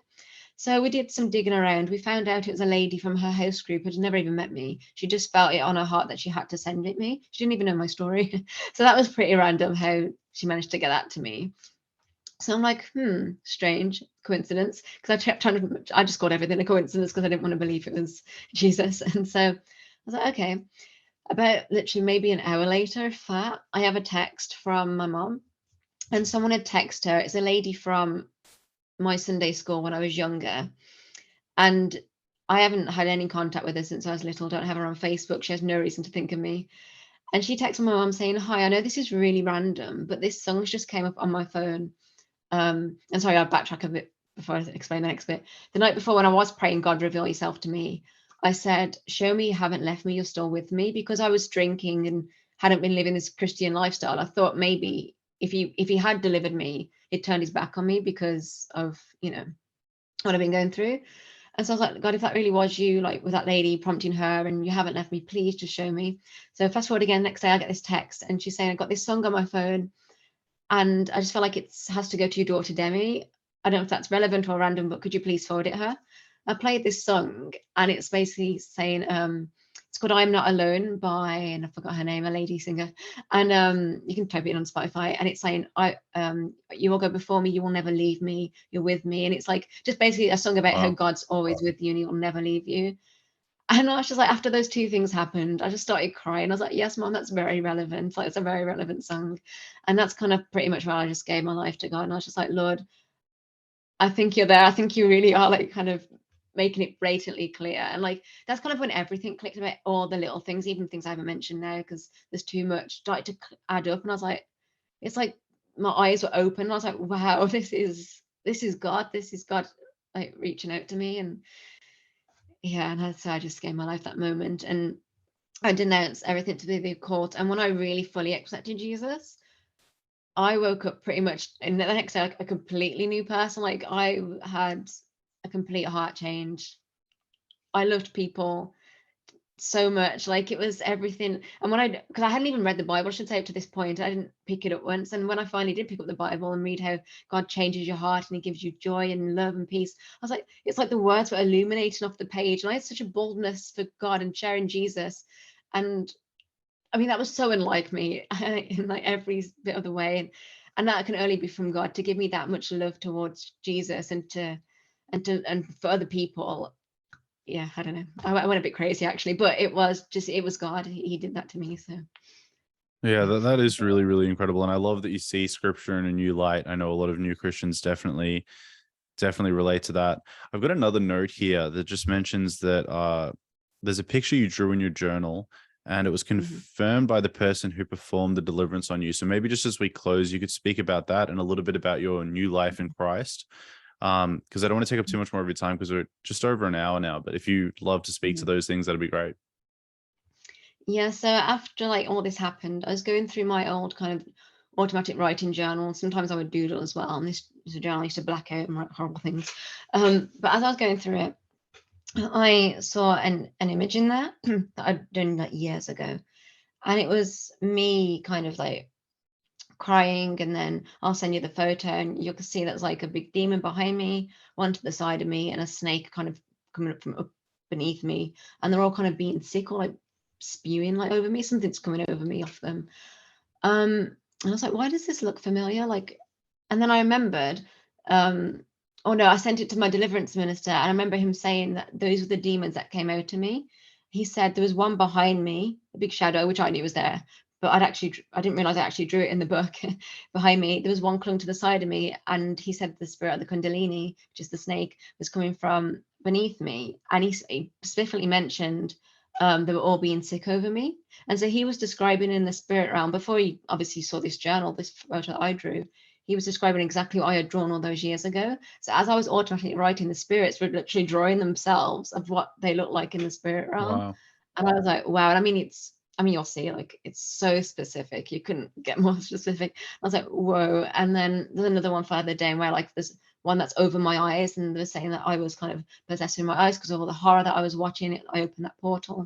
So we did some digging around. We found out it was a lady from her house group who had never even met me. She just felt it on her heart that she had to send it me. She didn't even know my story. So that was pretty random how she managed to get that to me. So I'm like, strange coincidence. Because I kept trying to, I just called everything a coincidence because I didn't want to believe it was Jesus. And so I was like, okay. About literally maybe an hour later, I have a text from my mom. And someone had texted her. It's a lady from my Sunday school when I was younger. And I haven't had any contact with her since I was little. Don't have her on Facebook. She has no reason to think of me. And she texted my mom saying, hi, I know this is really random, but this song just came up on my phone. And sorry, I'll backtrack a bit before I explain the next bit. The night before, when I was praying, God, reveal yourself to me, I said, show me you haven't left me, you're still with me. Because I was drinking and hadn't been living this Christian lifestyle, I thought maybe if he had delivered me, he'd turned his back on me because of, what I've been going through. And so I was like, God, if that really was you, like with that lady prompting her and you haven't left me, please just show me. So fast forward again, next day I get this text and she's saying, I got this song on my phone and I just feel like it has to go to your daughter, Demi. I don't know if that's relevant or random, but could you please forward it her? I played this song and it's basically saying, it's called I'm Not Alone by, and I forgot her name, a lady singer. And you can type it in on Spotify. And it's saying, you will go before me, you will never leave me, you're with me. And it's like just basically a song about how God's always with you and he will never leave you. And I was just like, after those two things happened, I just started crying. I was like, yes, Mom, that's very relevant. Like, it's a very relevant song. And that's kind of pretty much where I just gave my life to God. And I was just like, Lord, I think you're there. I think you really are like kind of making it blatantly clear. And like, that's kind of when everything clicked about all the little things, even things I haven't mentioned now, because there's too much, started to add up. And I was like, it's like my eyes were open. I was like, wow, this is God. This is God like reaching out to me. And yeah, and so I just gave my life that moment, and I denounced everything to the occult. And when I really fully accepted Jesus, I woke up pretty much, and the next day, like a completely new person. Like I had a complete heart change. I loved people so much. Like it was everything. And because I hadn't even read the Bible, I should say, up to this point, I didn't pick it up once. And when I finally did pick up the Bible and read how God changes your heart and he gives you joy and love and peace, I was like, it's like the words were illuminating off the page. And I had such a boldness for God and sharing Jesus. And I mean, that was so unlike me in like every bit of the way. And that can only be from God to give me that much love towards Jesus and for other people. Yeah, I don't know. I went a bit crazy actually, but it was God. He did that to me. So Yeah, that is really, really incredible. And I love that you see scripture in a new light. I know a lot of new Christians definitely relate to that. I've got another note here that just mentions that there's a picture you drew in your journal and it was confirmed by the person who performed the deliverance on you. So maybe just as we close, you could speak about that and a little bit about your new life in Christ. Because I don't want to take up too much more of your time because we're just over an hour now. But if you'd love to speak to those things, that'd be great. Yeah, so after like all this happened, I was going through my old kind of automatic writing journal. Sometimes I would doodle as well. And this was a journal I used to black out and write horrible things. But as I was going through it, I saw an image in there that I'd done like years ago. And it was me kind of like crying, and then I'll send you the photo, and you can see there's like a big demon behind me, one to the side of me, and a snake kind of coming up from up beneath me, and they're all kind of being sick or like spewing like over me. Something's coming over me off them. And I was like, why does this look familiar? Like, and then I remembered, oh no, I sent it to my deliverance minister, and I remember him saying that those were the demons that came out to me. He said there was one behind me, a big shadow, which I knew was there, but I didn't realize I actually drew it in the book. Behind me, there was one clung to the side of me, and he said the spirit of the Kundalini, which is the snake, was coming from beneath me, and he specifically mentioned they were all being sick over me. And so he was describing in the spirit realm, before he obviously saw this journal, this photo that I drew, he was describing exactly what I had drawn all those years ago. So as I was automatically writing, the spirits were literally drawing themselves of what they look like in the spirit realm. Wow. And I was like, wow. And I mean, you'll see, like, it's so specific. You couldn't get more specific. I was like, whoa. And then there's another one further down where like there's one that's over my eyes, and they're saying that I was kind of possessing my eyes because of all the horror that I was watching. I opened that portal.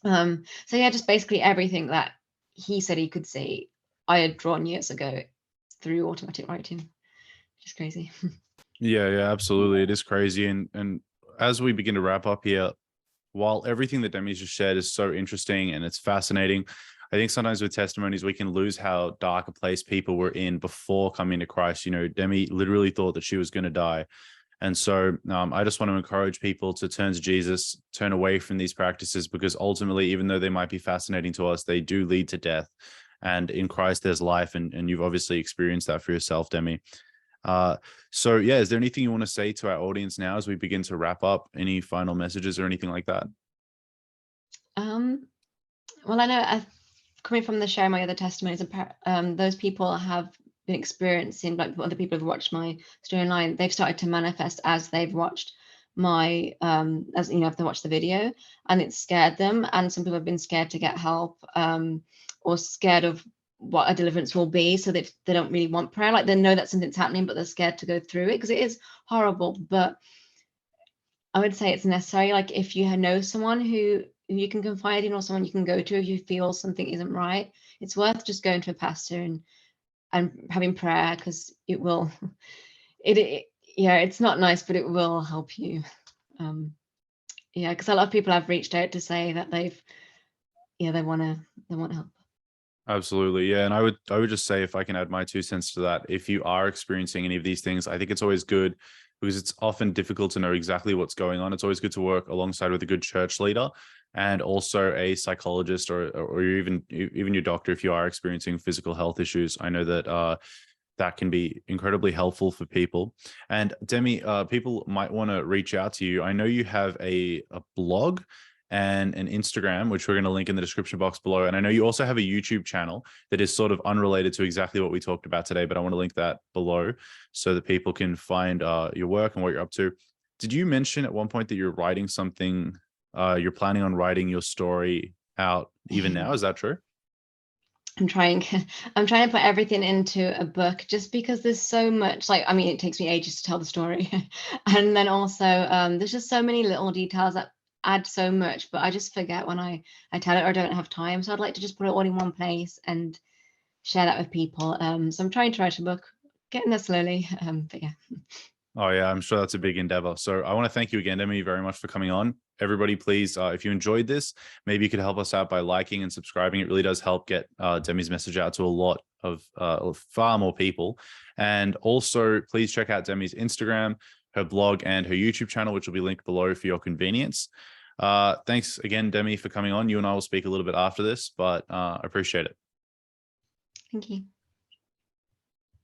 So yeah, just basically everything that he said he could see, I had drawn years ago through automatic writing, which is crazy. Yeah, absolutely. It is crazy. And as we begin to wrap up here, while everything that Demi's just shared is so interesting and it's fascinating, I think sometimes with testimonies, we can lose how dark a place people were in before coming to Christ. You know, Demi literally thought that she was going to die. And so I just want to encourage people to turn to Jesus, turn away from these practices, because ultimately, even though they might be fascinating to us, they do lead to death. And in Christ, there's life. And you've obviously experienced that for yourself, Demi. So yeah, is there anything you want to say to our audience now as we begin to wrap up? Any final messages or anything like that? Well, I know coming from the share my other testimonies, those people have been experiencing, like other people have watched my storyline, they've started to manifest as they've watched my as you know, if they watch the video, and it's scared them. And some people have been scared to get help, or scared of what a deliverance will be, so they don't really want prayer. Like, they know that something's happening, but they're scared to go through it because it is horrible. But I would say it's necessary. Like, if you know someone who you can confide in, or someone you can go to if you feel something isn't right, it's worth just going to a pastor and having prayer, because it will yeah, it's not nice, but it will help you. Yeah, because a lot of people have reached out to say that they want help. Absolutely. Yeah. And I would just say, if I can add my 2 cents to that, if you are experiencing any of these things, I think it's always good, because it's often difficult to know exactly what's going on. It's always good to work alongside with a good church leader, and also a psychologist, or even your doctor if you are experiencing physical health issues. I know that that can be incredibly helpful for people. And Demi, people might want to reach out to you. I know you have a blog and an Instagram, which we're going to link in the description box below. And I know you also have a YouTube channel that is sort of unrelated to exactly what we talked about today, but I want to link that below so that people can find your work and what you're up to. Did you mention at one point that you're writing something, you're planning on writing your story out even now? Is that true? I'm trying to put everything into a book, just because there's so much. Like, I mean, it takes me ages to tell the story. And then also there's just so many little details that add so much, but I just forget when I tell it, or don't have time. So I'd like to just put it all in one place and share that with people. So I'm trying to write a book, getting there slowly. But yeah. Oh yeah, I'm sure that's a big endeavor. So I want to thank you again, Demi, very much for coming on. Everybody, please, if you enjoyed this, maybe you could help us out by liking and subscribing. It really does help get Demi's message out to a lot of far more people. And also, please check out Demi's Instagram, her blog, and her YouTube channel, which will be linked below for your convenience. Thanks again, Demi, for coming on. You and I will speak a little bit after this, but I appreciate it. Thank you.